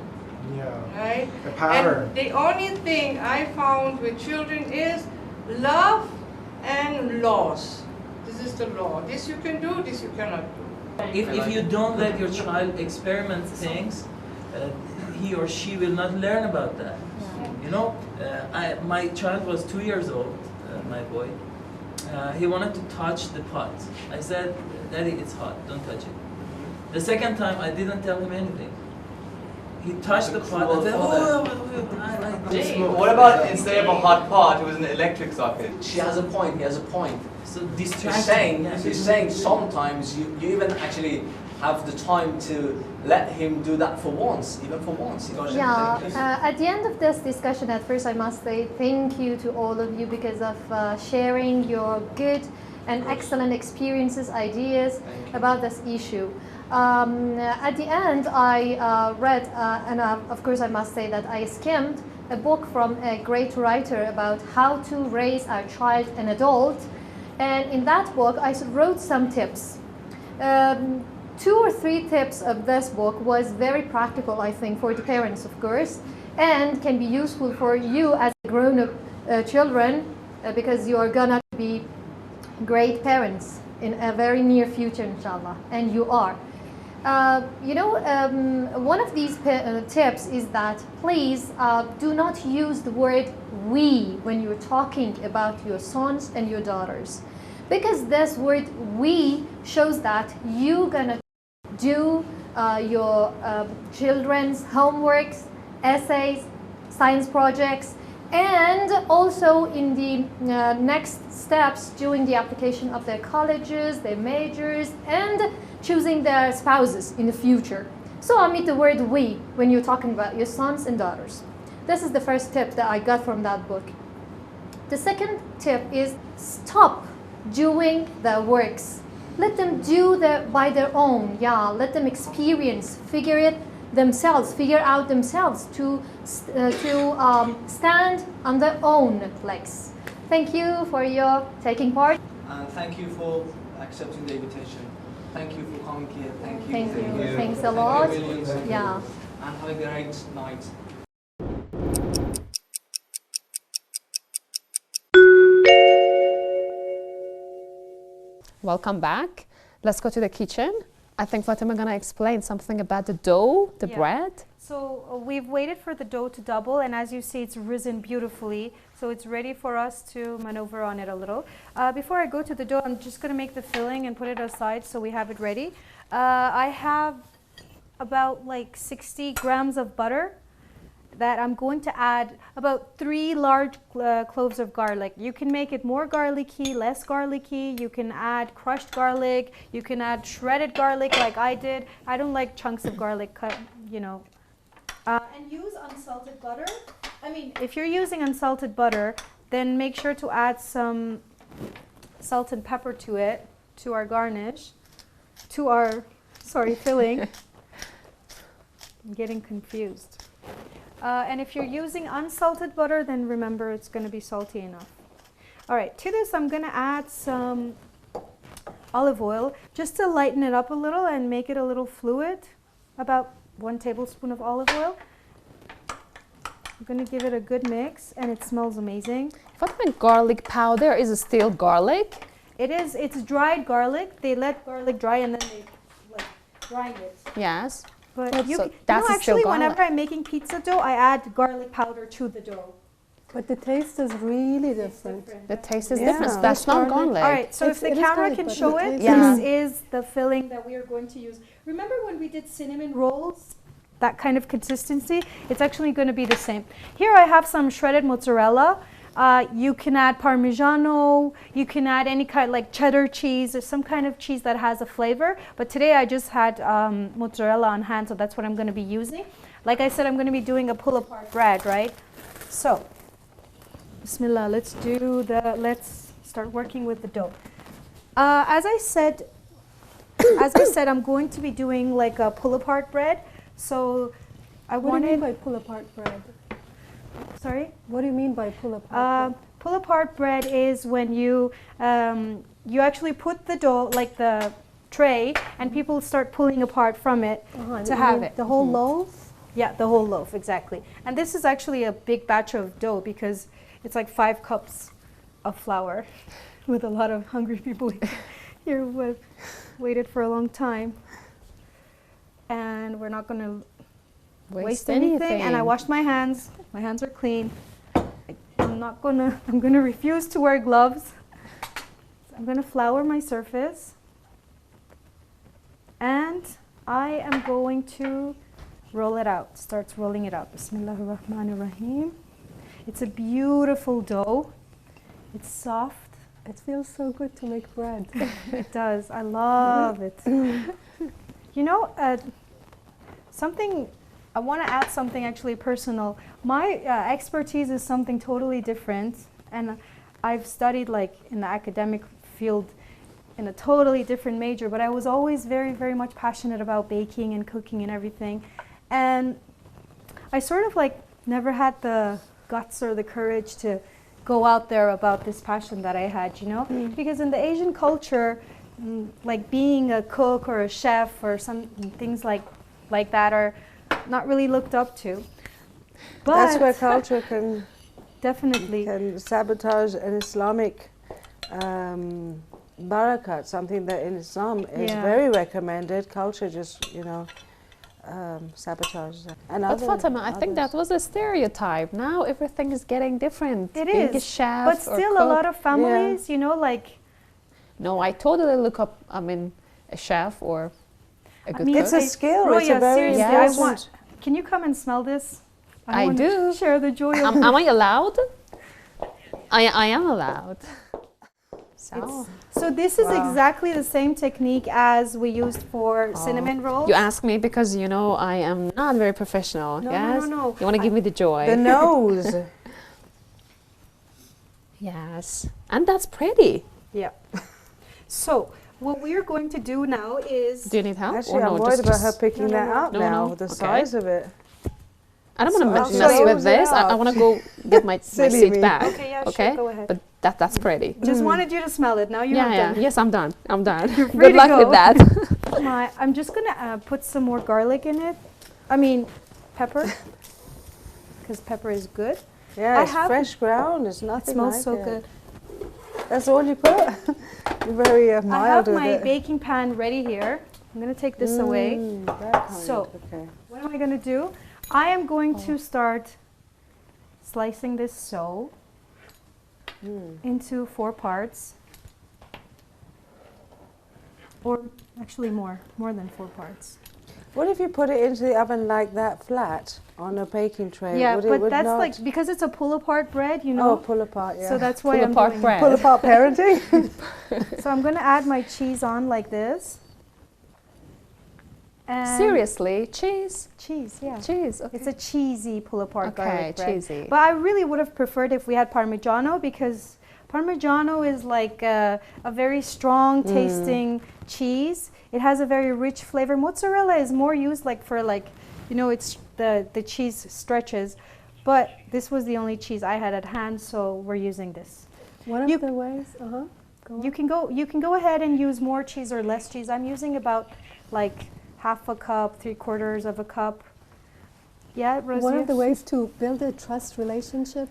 Yeah. Right? A power. And the only thing I found with children is love and laws. This is the law. This you can do, this you cannot do. If you don't let your child experiment things, he or she will not learn about that. You know, my child was 2 years old, my boy. He wanted to touch the pot. I said, Daddy, it's hot, don't touch it. The second time, I didn't tell him anything. He touched the pot and said, What about instead of a hot pot, it was an electric socket? She has a point, he has a point. So He's saying sometimes you even actually have the time to let him do that for once, even for once. At the end of this discussion, at first I must say thank you to all of you because of sharing your good and excellent experiences, ideas about this issue. At the end, I read, and of course I must say that I skimmed a book from a great writer about how to raise a child and adult. And in that book, I wrote some tips. 2 or 3 tips of this book was very practical, I think, for the parents, of course, and can be useful for you as grown-up children because you are gonna be great parents in a very near future, inshallah, and you are. One of these tips is that please do not use the word we when you're talking about your sons and your daughters, because this word we shows that you're gonna do your children's homeworks, essays, science projects, and also in the next steps during the application of their colleges, their majors, and choosing their spouses in the future. So omit the word we when you're talking about your sons and daughters. This is the first tip that I got from that book. The second tip is stop doing their works. Let them do by their own. Yeah, let them experience, figure it themselves, figure out themselves to stand on their own legs. Thank you for your taking part. And thank you for accepting the invitation. Thank you for coming here. Thank you. Thank you. Thanks a lot. Yeah. And have a great night. Welcome back. Let's go to the kitchen. I think Fatima gonna explain something about the dough, the bread. So we've waited for the dough to double, and as you see, it's risen beautifully. So it's ready for us to maneuver on it a little. Before I go to the dough, I'm just gonna make the filling and put it aside so we have it ready. I have about like 60 grams of butter that I'm going to add about 3 large cloves of garlic. You can make it more garlicky, less garlicky. You can add crushed garlic. You can add shredded garlic like I did. I don't like chunks of garlic cut, you know. And use unsalted butter. I mean, if you're using unsalted butter, then make sure to add some salt and pepper to it, to our garnish, to our, filling. I'm getting confused. And if you're using unsalted butter, then remember it's going to be salty enough. All right, to this I'm going to add some olive oil just to lighten it up a little and make it a little fluid, about 1 tablespoon of olive oil. I'm going to give it a good mix, and it smells amazing. What about garlic powder? Is it still garlic? It is. It's dried garlic. They let garlic dry and then they grind it. Yes. But so that's actually, whenever I'm making pizza dough, I add garlic powder to the dough. But the taste is really different. The taste is different. That's not garlic. All right, so if the camera can show it, Yeah. this is the filling that we are going to use. Remember when we did cinnamon rolls? That kind of consistency? It's actually going to be the same. Here I have some shredded mozzarella. You can add Parmigiano, you can add any kind like cheddar cheese or some kind of cheese that has a flavor. But today I just had mozzarella on hand, so that's what I'm going to be using. Like I said, I'm going to be doing a pull-apart bread, right? So, Bismillah, let's start working with the dough. As I said, I'm going to be doing like a pull-apart bread. So I What wanted. do you mean by pull-apart bread? Sorry? What do you mean by pull apart? Pull apart bread is when you you actually put the dough, like the tray, and people start pulling apart from it to have it. The whole loaf? Yeah, the whole loaf, exactly. And this is actually a big batch of dough because it's like 5 cups of flour with a lot of hungry people here who have waited for a long time. And we're not going to waste anything. And I washed my hands. My hands are clean. I'm going to refuse to wear gloves. So I'm going to flour my surface. And I am going to roll it out. Starts rolling it out. Bismillahir Rahmanir Rahim. It's a beautiful dough. It's soft. It feels so good to make bread. It does. I love it. You know, I want to add something actually personal. My expertise is something totally different, and I've studied like in the academic field in a totally different major, but I was always very, very much passionate about baking and cooking and everything. And I sort of like never had the guts or the courage to go out there about this passion that I had, you know? Because in the Asian culture, like being a cook or a chef or some things like that are not really looked up to. But that's where culture can definitely can sabotage an Islamic barakat, something that in Islam is very recommended. Culture just, you know, sabotages that. And but Fatima, I think that was a stereotype. Now everything is getting different. It Being is, a chef but still a lot of families, you know, like. No, I totally look up. I mean, a chef or a good cook. It's a skill. Roya, it's a very seriously, can you come and smell this? I want do. To share the joy of Am I allowed? I am allowed. So this is exactly the same technique as we used for cinnamon rolls. You ask me because you know I am not very professional. No, yes? no. You want to give me the joy. The nose. Yes, and that's pretty. Yeah. So what we are going to do now is. Do you need help? Actually, or I'm no, worried about just her picking that up now. No. The Okay. size of it. I don't want to So mess with this. I want to go get my seat back. Okay, yeah, sure, go ahead. But that's pretty. Just wanted you to smell it. Now you're done. Yes, I'm done. I'm done. You're free Good to luck go. with that. I'm just gonna put some more garlic in it. I mean, pepper, because pepper is good. Yeah, it's fresh ground. It's nothing. It smells like so it. good. That's all you put. You're very mild I have with my it. baking pan ready here. I'm gonna take this away. So, what am I gonna do? I am going to start slicing this so into 4 parts, or actually more than 4 parts. What if you put it into the oven like that, flat, on a baking tray? Yeah, would but it that's not like, because it's a pull-apart bread, you know? Oh, pull-apart, yeah. So that's why I'm doing bread. Pull-apart parenting? So I'm going to add my cheese on like this. And Seriously, cheese? Cheese, yeah. Cheese, okay. It's a cheesy pull-apart garlic bread. cheesy. But I really would have preferred if we had Parmigiano, because Parmigiano is like a very strong tasting cheese. It has a very rich flavor. Mozzarella is more used like for like, you know, it's the cheese stretches. But this was the only cheese I had at hand, so we're using this. One of the ways, You can go ahead and use more cheese or less cheese. I'm using about like half a cup, 3/4 of a cup. Yeah, Rosie? One of the ways to build a trust relationship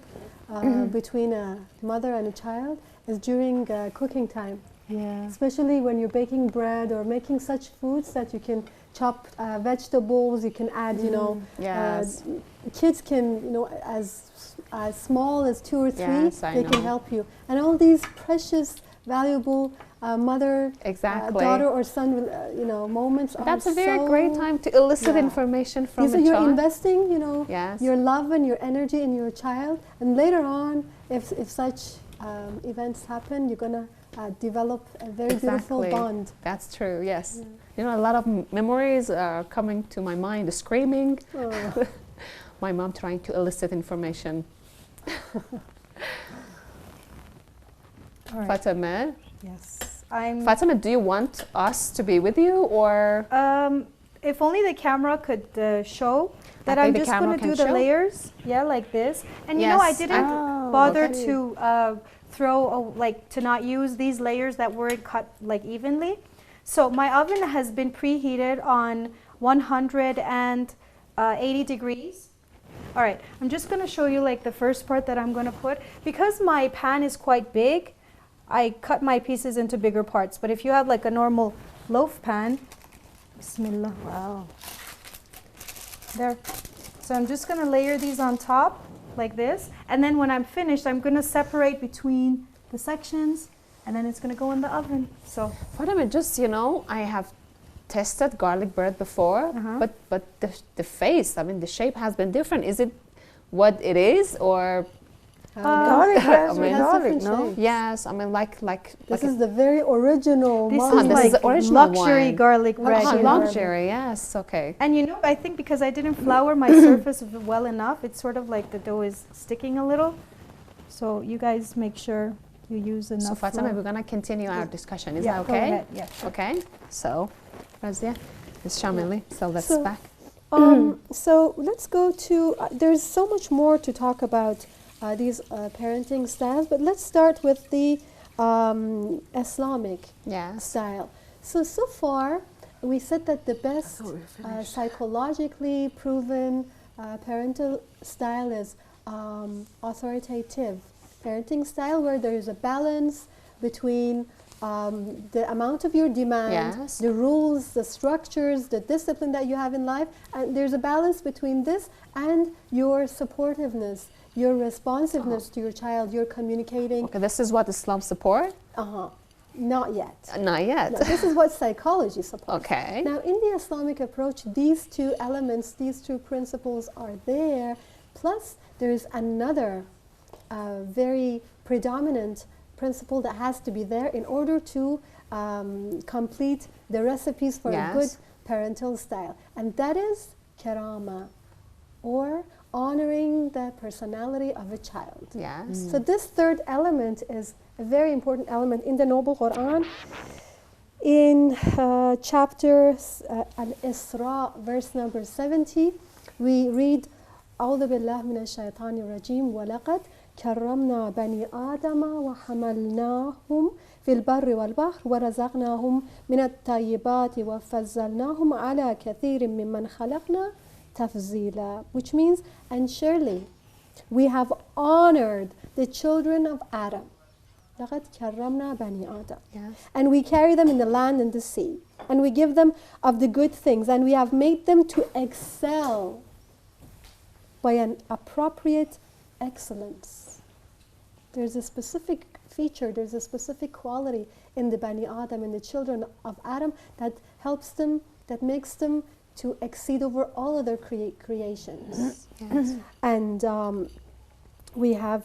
between a mother and a child is during cooking time. Yeah. Especially when you're baking bread or making such foods that you can chop vegetables, you can add, you know, Yes. Kids can, you know, as small as 2 or 3, Yes, I they can know. help you. And all these precious, valuable mother, daughter or son, you know, moments. That's are a very so great time to elicit information from These a are you're child. investing, you know, Yes. your love and your energy in your child, and later on, if such events happen, you're gonna develop a very beautiful bond. That's true. Yes. Yeah. You know, a lot of memories are coming to my mind. The screaming, my mom trying to elicit information. All right. Fatima. Yes. Fatima, do you want us to be with you, or if only the camera could show that I I'm think the just going camera to do can the show. layers, yeah, like this. And you know, I Yes. didn't Oh, bother okay. to throw, like, to not use these layers that weren't cut like evenly. So my oven has been preheated on 180 degrees. All right, I'm just going to show you like the first part that I'm going to put. Because my pan is quite big, I cut my pieces into bigger parts. But if you have like a normal loaf pan, Bismillah. Wow. There. So I'm just going to layer these on top like this. And then when I'm finished, I'm going to separate between the sections, and then it's going to go in the oven. So Fatima, just, you know, I have tested garlic bread before, but the face, I mean, the shape has been different. Is it what it is, or? Garlic I has mean, garlic, different no? shapes. Yes, I mean, like This is the very original this one. is this is like the original luxury one. garlic bread. Ah, you know. luxury, yes, okay. And you know, I think because I didn't flour my surface well enough, it's sort of like the dough is sticking a little. So you guys make sure you use enough So Fatima, flour. we're gonna continue our discussion. Is Yeah, that go okay? ahead. Yeah, sure. Okay. So, Razia, Ms. Shamili, so let's So- back. So let's go to, there's so much more to talk about these parenting styles, but let's start with the Islamic Yes. style. So far, we said that the best thought we were finished. psychologically proven parental style is authoritative parenting style, where there is a balance between the amount of your demand, Yes. the rules, the structures, the discipline that you have in life, and there's a balance between this and your supportiveness, your responsiveness to your child, your communicating. Okay, this is what Islam support? Not yet. Not yet. No, this is what psychology supports. Okay. Now, in the Islamic approach, these two elements, these two principles are there. Plus, there's another very predominant principle that has to be there in order to complete the recipes for a good Yes. parental style. And that is karama, or honoring the personality of a child. Yes. So this third element is a very important element in the Noble Quran. In chapter Al-Isra, verse number 70, we read, أعوذ بالله من الشيطان الرجيم ولقد كرمنا بني آدم وحملناهم في البر والبحر ورزقناهم من الطيبات وفضلناهم على كثير ممن خلقنا تفضيلا, which means, and surely we have honored the children of Adam. لقد كرمنا بني آدم. Yes. And we carry them in the land and the sea. And we give them of the good things. And we have made them to excel by an appropriate excellence. There's a specific feature, there's a specific quality in the Bani Adam, in the children of Adam, that helps them, that makes them to exceed over all other creations. Yes. And we have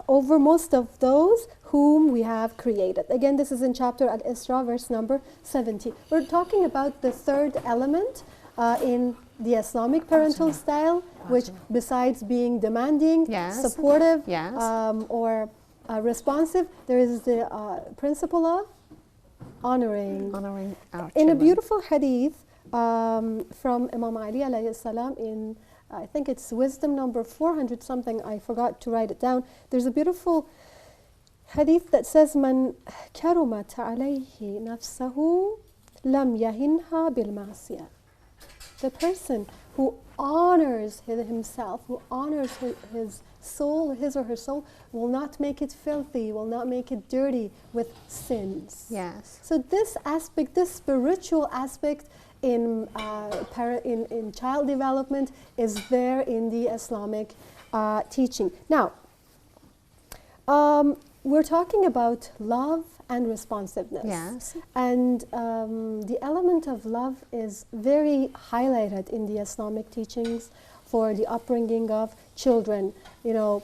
over most of those whom we have created. Again, this is in chapter Al-Isra, verse number 70. We're talking about the third element in the Islamic parental style, which besides being demanding, Yes. supportive, Yes. or responsive, there is the principle of honoring. Honoring our In a children. beautiful hadith from Imam Ali alayhi salam, in I think it's wisdom number 400 something, I forgot to write it down. There's a beautiful hadith that says, من كرمت عليه نفسه لم يهنها بالمعصية. The person who honors himself, who honors his soul, his or her soul, will not make it filthy, will not make it dirty with sins. Yes. So this aspect, this spiritual aspect in child development is there in the Islamic teaching. Now, we're talking about love and responsiveness. Yes. And the element of love is very highlighted in the Islamic teachings for the upbringing of children. You know,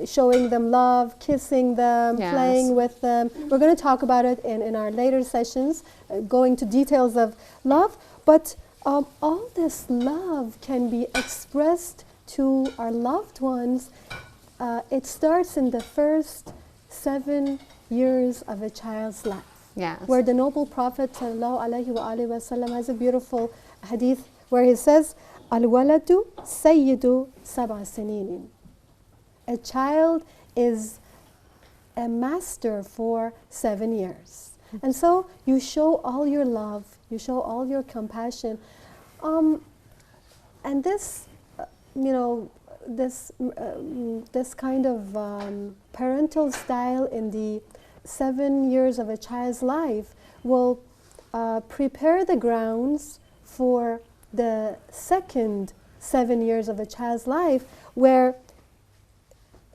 showing them love, kissing them, Yes. playing with them. We're going to talk about it in our later sessions, going to details of love. But all this love can be expressed to our loved ones. It starts in the first 7 years of a child's life. Yes. where the noble Prophet ﷺ has a beautiful hadith where he says, Al-waladu sayyidu sab'a sininin. A child is a master for 7 years. And so you show all your love, you show all your compassion. And this, this kind of parental style in the 7 years of a child's life will prepare the grounds for the second 7 years of a child's life, where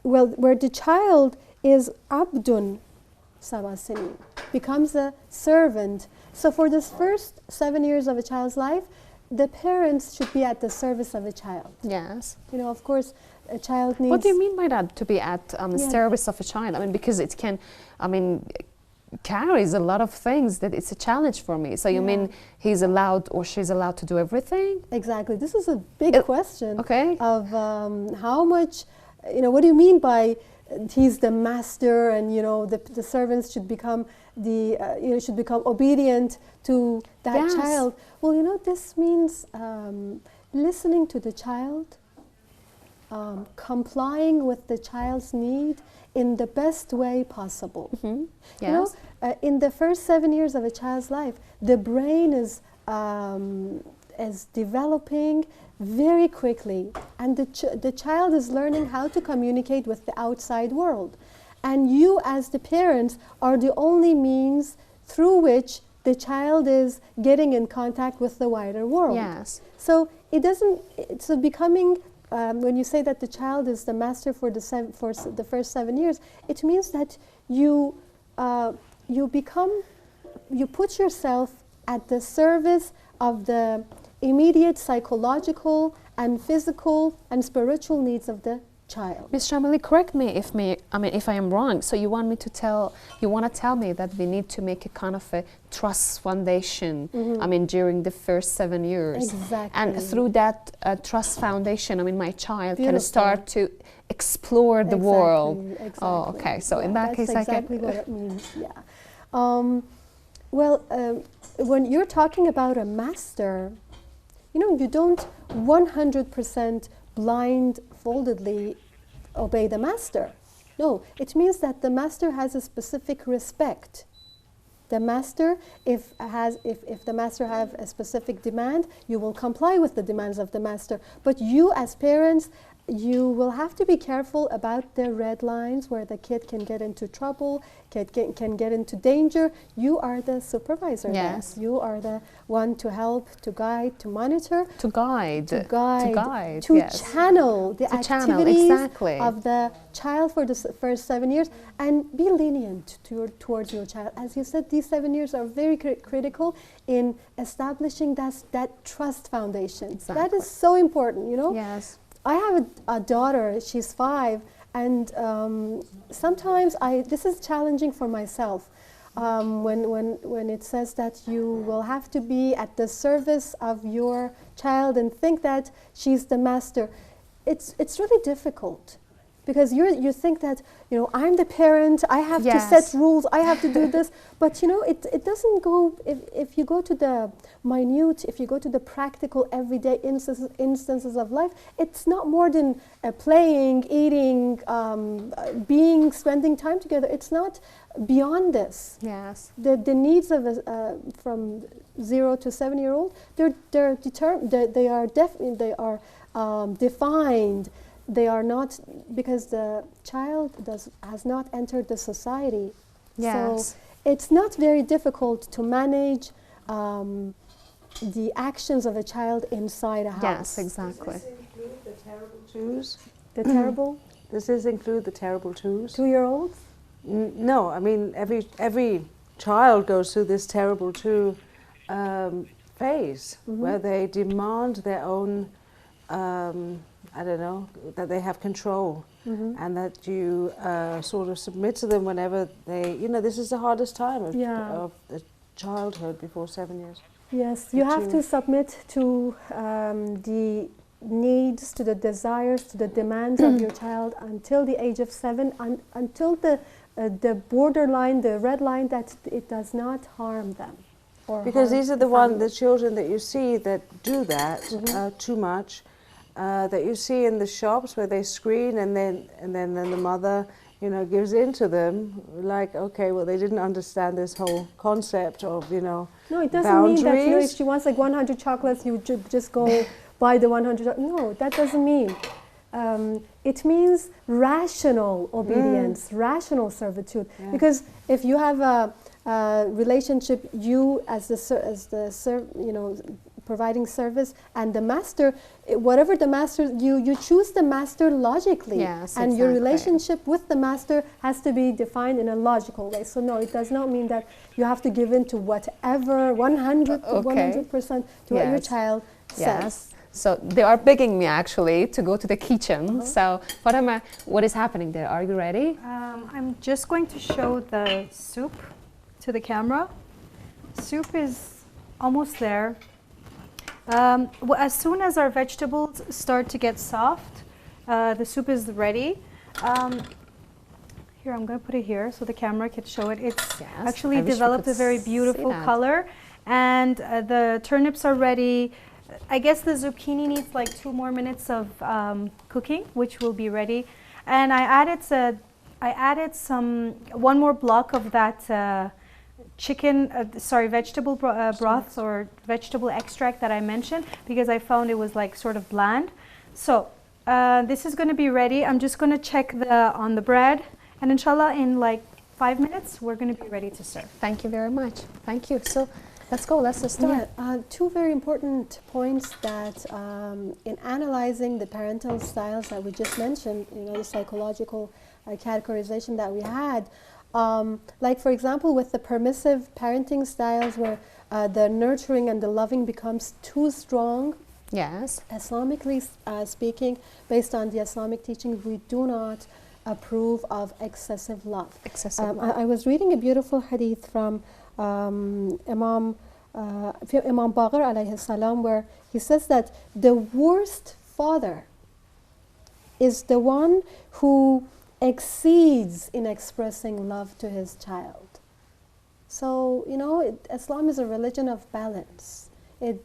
the child is abdun sab'a sinin, becomes a servant. So for this first 7 years of a child's life, the parents should be at the service of a child. Yes. Of course, a child needs... What do you mean by that, to be at the service of a child? I mean, because it can, carries a lot of things that it's a challenge for me. So you mean he's allowed or she's allowed to do everything? Exactly. This is a big question of how much, what do you mean by he's the master and, the servants should become should become obedient to that child. Well, this means listening to the child, complying with the child's need in the best way possible. Yes. In the first 7 years of a child's life, the brain is developing very quickly, and the child is learning how to communicate with the outside world. And you, as the parents, are the only means through which the child is getting in contact with the wider world. Yes. So it's becoming, when you say that the child is the master for the first 7 years, it means that you put yourself at the service of the immediate psychological and physical and spiritual needs of the child. Ms. Shamali, correct me if I am wrong. So you want to tell me that we need to make a kind of a trust foundation, during the first 7 years. Exactly. And through that trust foundation, my child can start to explore the world. Exactly. Oh, okay. So in that case, that's exactly what it means. Yeah. When you're talking about a master, you don't 100% blindfoldedly obey the master. No, it means that the master has a specific respect. The master, if the master have a specific demand, you will comply with the demands of the master. But you, as parents, you will have to be careful about the red lines where the kid can get into trouble, can get into danger. You are the supervisor. Yes. You are the one to help, to guide, to monitor. To guide. To Yes. channel the activities exactly. of the child for the first 7 years, and be lenient towards your child. As you said, these 7 years are very critical in establishing that trust foundation. Exactly. That is so important, Yes. I have a daughter, she's 5, and sometimes this is challenging for myself. When it says that you will have to be at the service of your child and think that she's the master, it's really difficult. Because you think that, I'm the parent, I have to set rules, I have to do this. But, it doesn't go, if you go to the minute, if you go to the practical everyday instances of life, it's not more than playing, eating, spending time together. It's not beyond this. Yes. The needs of from 0 to 7-year-old, they are defined. They are not, because the child has not entered the society. Yes. So it's not very difficult to manage the actions of a child inside a house. Yes, exactly. Does this include the terrible twos? The terrible? Does this include the terrible twos? 2-year-olds? No, every child goes through this terrible two phase where they demand their own that they have control, and that you sort of submit to them whenever they, this is the hardest time of the childhood before 7 years. Yes, you have to submit to the needs, to the desires, to the demands of your child until the age of 7, until the borderline, the red line, that it does not harm them. Because these are the children that you see that do that too much, that you see in the shops where they screen, and then the mother, you know, gives in to them, like, okay, well, they didn't understand this whole concept of, you know, no, it doesn't boundaries. mean that, you know, if she wants like 100 chocolates, you just go buy the 100. No, that doesn't mean. It means rational obedience, rational servitude. Yeah. Because if you have a relationship, you as providing service, and the master, whatever the master, you choose the master logically. Yes, and your relationship with the master has to be defined in a logical way. So no, it does not mean that you have to give in to whatever 100% to what your child says. So they are begging me actually to go to the kitchen. So Fatima, what is happening there? Are you ready? I'm just going to show the soup to the camera. Soup is almost there. As soon as our vegetables start to get soft, the soup is ready. Here, I'm going to put it here so the camera can show it. It's actually developed a very beautiful color, and the turnips are ready. I guess the zucchini needs like 2 more minutes of cooking, which will be ready. And I added one more block of that vegetable broth or vegetable extract that I mentioned, because I found it was like sort of bland. So this is going to be ready. I'm just going to check on the bread, and inshallah in like 5 minutes we're going to be ready to serve. Thank you very much. Thank you. So let's go. Let's start. Yeah, 2 very important points that in analyzing the parental styles that we just mentioned, you know, the psychological categorization that we had. Like for example, with the permissive parenting styles where the nurturing and the loving becomes too strong. Yes. Islamically speaking, based on the Islamic teachings, we do not approve of excessive love. I was reading a beautiful hadith from Imam Baqir alayhi salam, where he says that the worst father is the one who exceeds in expressing love to his child. So, you know, Islam is a religion of balance. It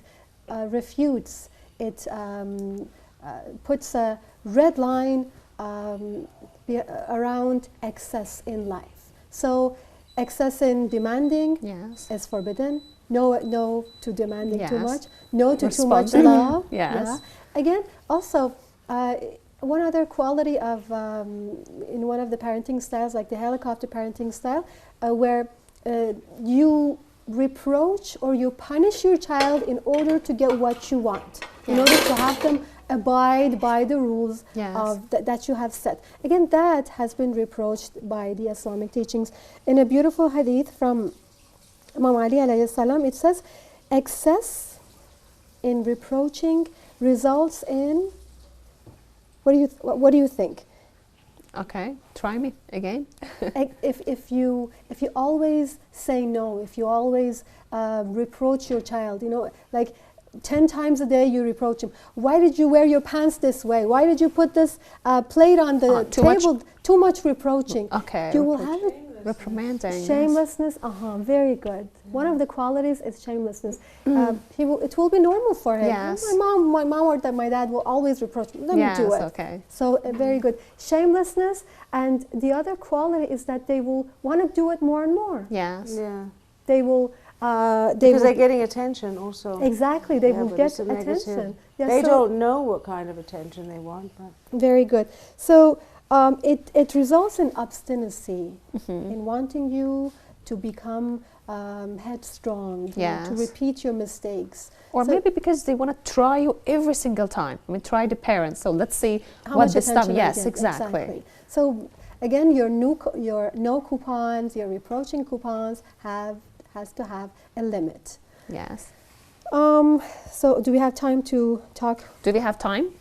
refutes, it puts a red line around excess in life. So, excess in demanding is forbidden. No to demanding too much. No to too much love. Again, also, one other quality of in one of the parenting styles, like the helicopter parenting style, where you reproach or you punish your child in order to get what you want, in order to have them abide by the rules of that you have set. Again, that has been reproached by the Islamic teachings. In a beautiful hadith from Imam Ali alayhi salam, it says, excess in reproaching results in, what do you think? Okay, try me again. if you always say no, if you always reproach your child, you know, like 10 times a day you reproach him. Why did you wear your pants this way? Why did you put this plate on the table? Too much reproaching. Okay. You will have it. Reprimanding. Shamelessness. Very good. One of the qualities is shamelessness. It will be normal for him. Yes. My mom or my dad will always reproach me. Let me do it. Okay. So very good. Shamelessness, and the other quality is that they will want to do it more and more. Yes. Yeah. They will. Because they're getting attention also. Exactly, they will get attention. They don't know what kind of attention they want. But very good. So it results in obstinacy, in wanting you to become headstrong, to repeat your mistakes. Or so maybe because they want to try you every single time. I mean, try the parents. So let's see what the stuff. Yes, exactly. So again, your no coupons, your reproaching coupons has to have a limit. Yes. So do we have time to talk? Do we have time?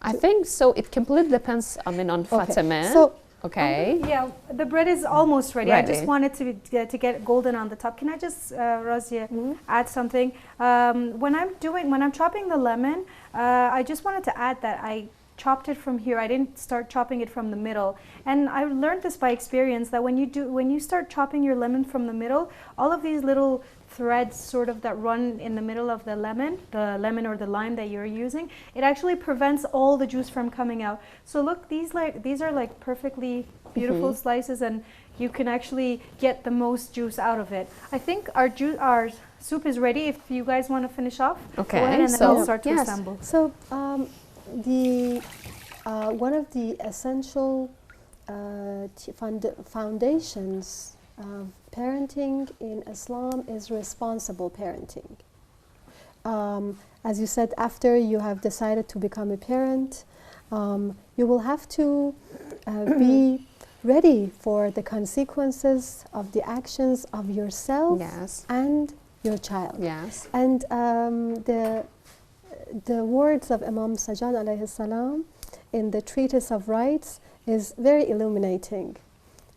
I think so. It completely depends, on Fatima. So Okay. Yeah, the bread is almost ready. I just Ready. wanted to get golden on the top. Can I just, Razia, add something? When I'm chopping the lemon, I just wanted to add that I chopped it from here. I didn't start chopping it from the middle. And I learned this by experience that when you start chopping your lemon from the middle, all of these little threads sort of that run in the middle of the lemon or the lime that you're using, it actually prevents all the juice from coming out. So look, these are like perfectly beautiful slices, and you can actually get the most juice out of it. I think our soup is ready. If you guys want to finish off, Okay. go ahead and then So, I'll start to yes. assemble. So one of the essential foundations of parenting in Islam is responsible parenting. As you said, after you have decided to become a parent, you will have to be ready for the consequences of the actions of yourself Yes. and your child. Yes. And the words of Imam Sajjad alayhi salam in the Treatise of Rights is very illuminating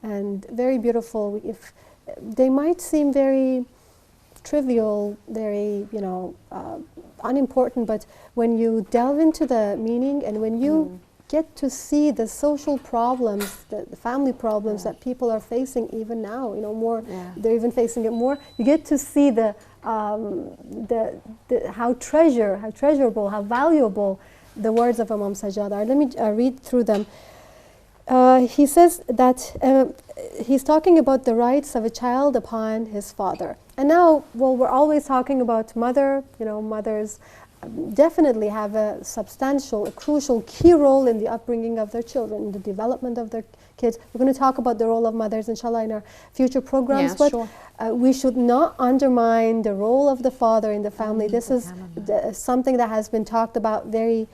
and very beautiful. If they might seem very trivial, very unimportant, but when you delve into the meaning and when you get to see the social problems, the family problems that people are facing even now, they're even facing it more. You get to see how treasurable, how valuable the words of Imam Sajjad are. Let me read through them. He says that he's talking about the rights of a child upon his father. And now, we're always talking about mothers definitely have a substantial, a crucial, key role in the upbringing of their children, in the development of their kids. We're going to talk about the role of mothers, inshallah, in our future programs. Yes, but sure. we should not undermine the role of the father in the family. This is something that has been talked about very,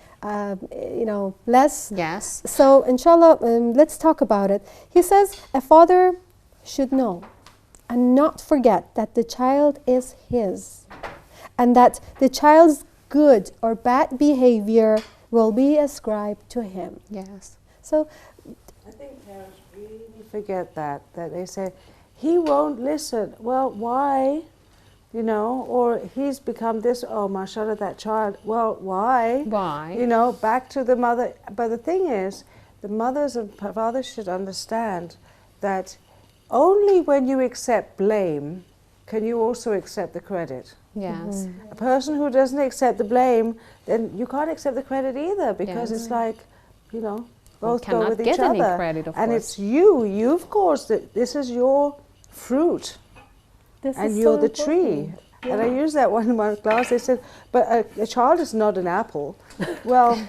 less. Yes. So, inshallah, let's talk about it. He says a father should know and not forget that the child is his, and that the child's good or bad behavior will be ascribed to him. Yes. So, I think parents really forget that they say, he won't listen. Well, why? Or he's become this, oh, mashallah, that child. Well, why? Why? Back to the mother. But the thing is, the mothers and fathers should understand that only when you accept blame can you also accept the credit. Yes. A person who doesn't accept the blame, then you can't accept the credit either, because it's like, both go with each other. Cannot get any credit, of and course. it's you've caused it. This is your fruit, and you're the tree. Yeah. And I used that one in my class. They said, but a child is not an apple. Well,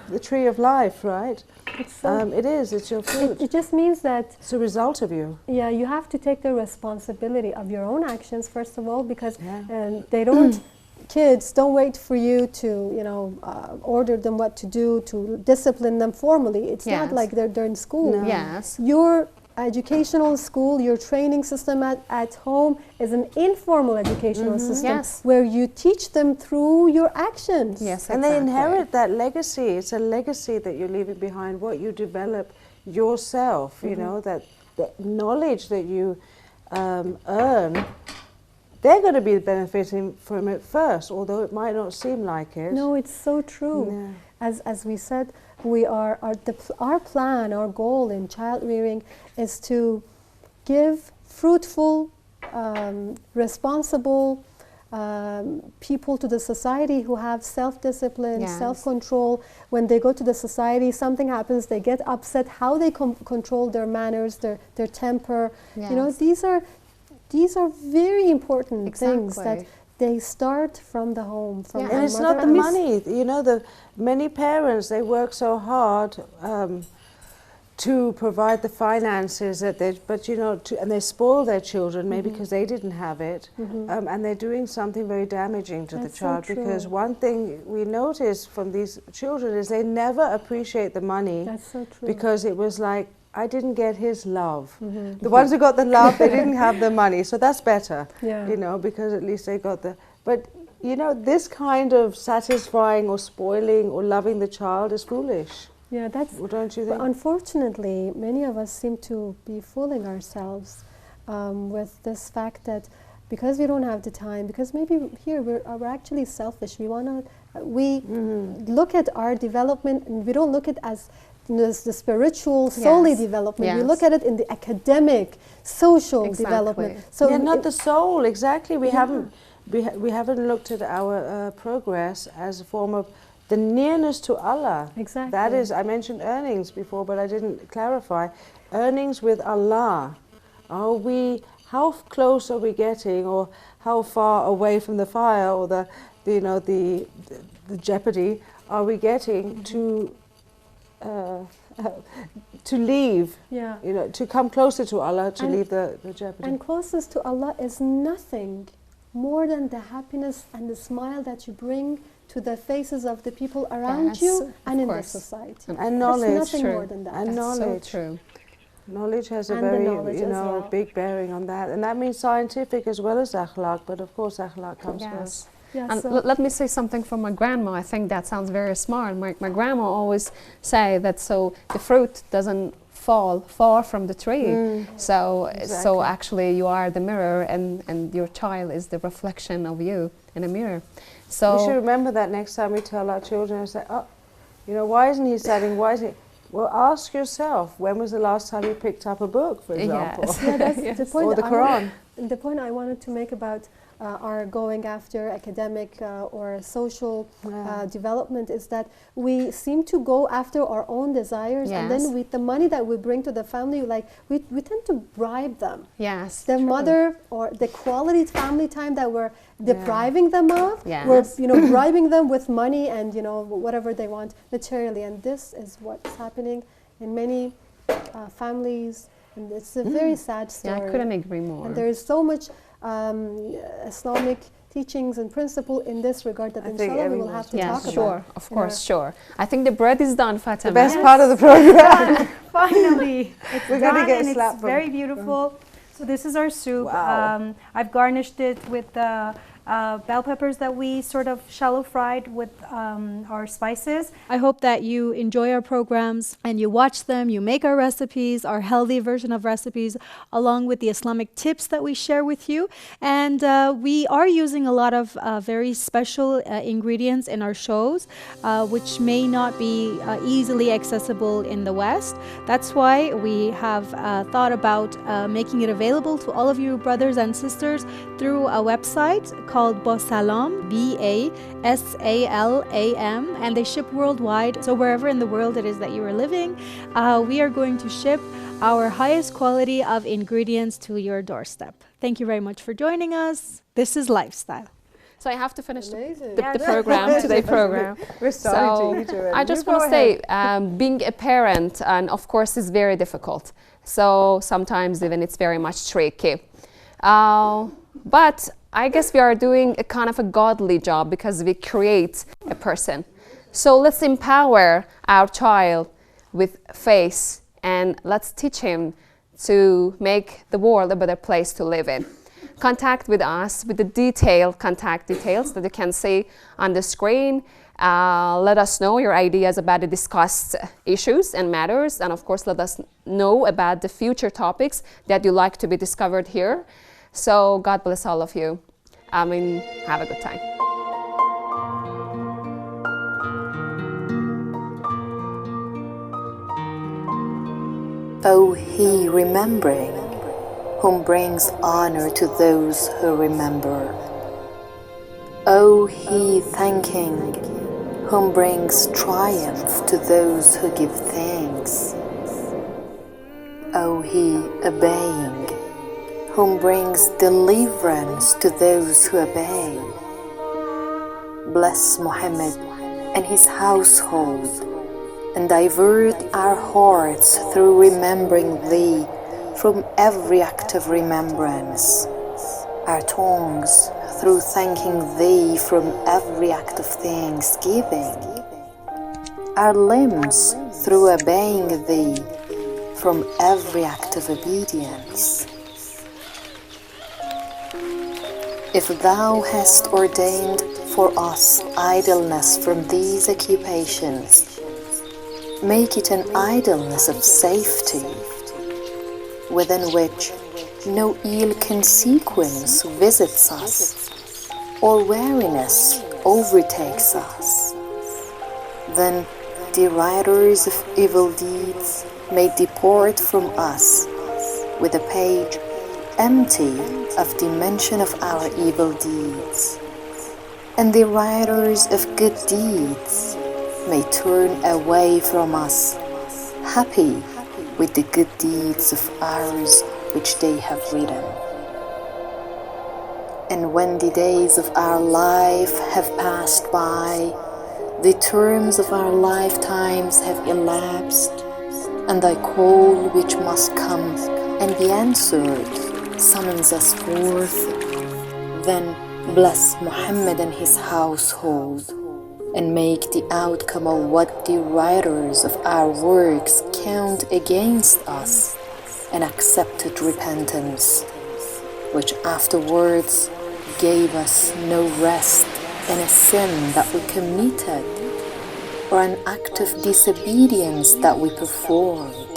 the tree of life, right? It is. It's your fruit. It just means that it's a result of you. Yeah, you have to take the responsibility of your own actions first of all, because they don't. Kids don't wait for you to, order them what to do, to discipline them formally. It's not like they're in school. No. Yes. Your educational school, your training system at home is an informal educational system where you teach them through your actions. Yes, and they inherit that legacy. It's a legacy that you're leaving behind, what you develop yourself, that knowledge that you earn. They're going to be benefiting from it first, although it might not seem like it. No, it's so true. Yeah. As we said, our plan, our goal in child rearing is to give fruitful, responsible people to the society who have self-discipline, self-control. When they go to the society, something happens, they get upset. How they control their manners, their temper. These are very important things that they start from the home. And it's not the money. The many parents, they work so hard to provide the finances that and they spoil their children maybe because they didn't have it, and they're doing something very damaging to the child. Because one thing we notice from these children is they never appreciate the money. That's so true. Because it was like, I didn't get his love. The ones who got the love, they didn't have the money. So that's better, because at least they got the... But, this kind of satisfying or spoiling or loving the child is foolish. Yeah, that's. Well, don't you think? But unfortunately, many of us seem to be fooling ourselves with this fact that because we don't have the time, because maybe here we're actually selfish. We wanna look at our development, and we don't look at it as the spiritual solely development. We look at it in the academic, social development. So not the soul exactly. We haven't looked at our progress as a form of the nearness to Allah. Exactly. That is, I mentioned earnings before, but I didn't clarify. Earnings with Allah. How close are we getting, or how far away from the fire, or the jeopardy are we getting to leave? Yeah. To come closer to Allah, to leave the jeopardy. And closest to Allah is nothing more than the happiness and the smile that you bring to the faces of the people around you and in the society. And knowledge. There's nothing more than that. And knowledge. So true. Knowledge has a very, big bearing on that. And that means scientific as well as akhlaq, but of course akhlaq comes first. Yes, and let me say something from my grandma. I think that sounds very smart. My grandma always say that so the fruit doesn't fall far from the tree. So actually you are the mirror, and your child is the reflection of you in a mirror. So we should remember that next time we tell our children and say, why isn't he studying? Why isn't he? Well, ask yourself, when was the last time you picked up a book, for example? Yes. Yeah, that's the point. Or the Quran. The point I wanted to make about our going after academic or social development is that we seem to go after our own desires, and then with the money that we bring to the family, we tend to bribe them. Yes. The mother, or the quality family time that we're depriving them of, we're bribing them with money and whatever they want materially, and this is what's happening in many families, and it's a very sad story. Yeah, I couldn't agree more. And there is so much Islamic teachings and principle in this regard that inshallah we will have to talk about. Sure, of course, sure. I think the bread is done, Fatima. The best part of the program. Finally, it's We're done, going to get and slapped it's very beautiful. So this is our soup. Wow. I've garnished it with bell peppers that we sort of shallow fried with our spices. I hope that you enjoy our programs and you watch them, you make our recipes, our healthy version of recipes, along with the Islamic tips that we share with you. And we are using a lot of very special ingredients in our shows, which may not be easily accessible in the West. That's why we have thought about making it available to all of you brothers and sisters through a website called Basalam, BASALAM, and they ship worldwide. So wherever in the world it is that you are living, we are going to ship our highest quality of ingredients to your doorstep. Thank you very much for joining us. This is Lifestyle. So I have to finish the program, today's program. We're starting to eat already. I just want to say, being a parent, and of course, is very difficult. So sometimes even it's very much tricky. But I guess we are doing a kind of a godly job because we create a person. So let's empower our child with faith, and let's teach him to make the world a better place to live in. Contact with us with the contact details that you can see on the screen. Let us know your ideas about the discussed issues and matters, and of course let us know about the future topics that you like to be discovered here. So God bless all of you. Have a good time. O He remembering, whom brings honor to those who remember. O He thanking, whom brings triumph to those who give thanks. O He obeying, whom brings deliverance to those who obey. Bless Muhammad and his household, and divert our hearts through remembering Thee from every act of remembrance, our tongues through thanking Thee from every act of thanksgiving, our limbs through obeying Thee from every act of obedience. If Thou hast ordained for us idleness from these occupations, make it an idleness of safety, within which no ill consequence visits us, or weariness overtakes us. Then the writers of evil deeds may depart from us with a page empty of the mention of our evil deeds, and the writers of good deeds may turn away from us, happy with the good deeds of ours which they have written. And when the days of our life have passed by, the terms of our lifetimes have elapsed, and thy call which must come and be answered summons us forth, then bless Muhammad and his household, and make the outcome of what the writers of our works count against us an accepted repentance, which afterwards gave us no rest in a sin that we committed or an act of disobedience that we performed.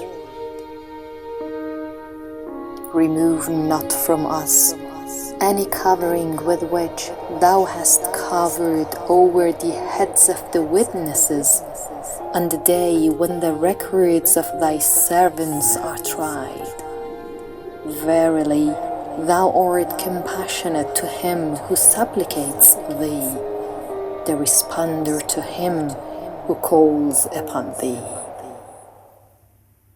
Remove not from us any covering with which thou hast covered over the heads of the witnesses on the day when the records of thy servants are tried. Verily, thou art compassionate to him who supplicates thee, the responder to him who calls upon thee.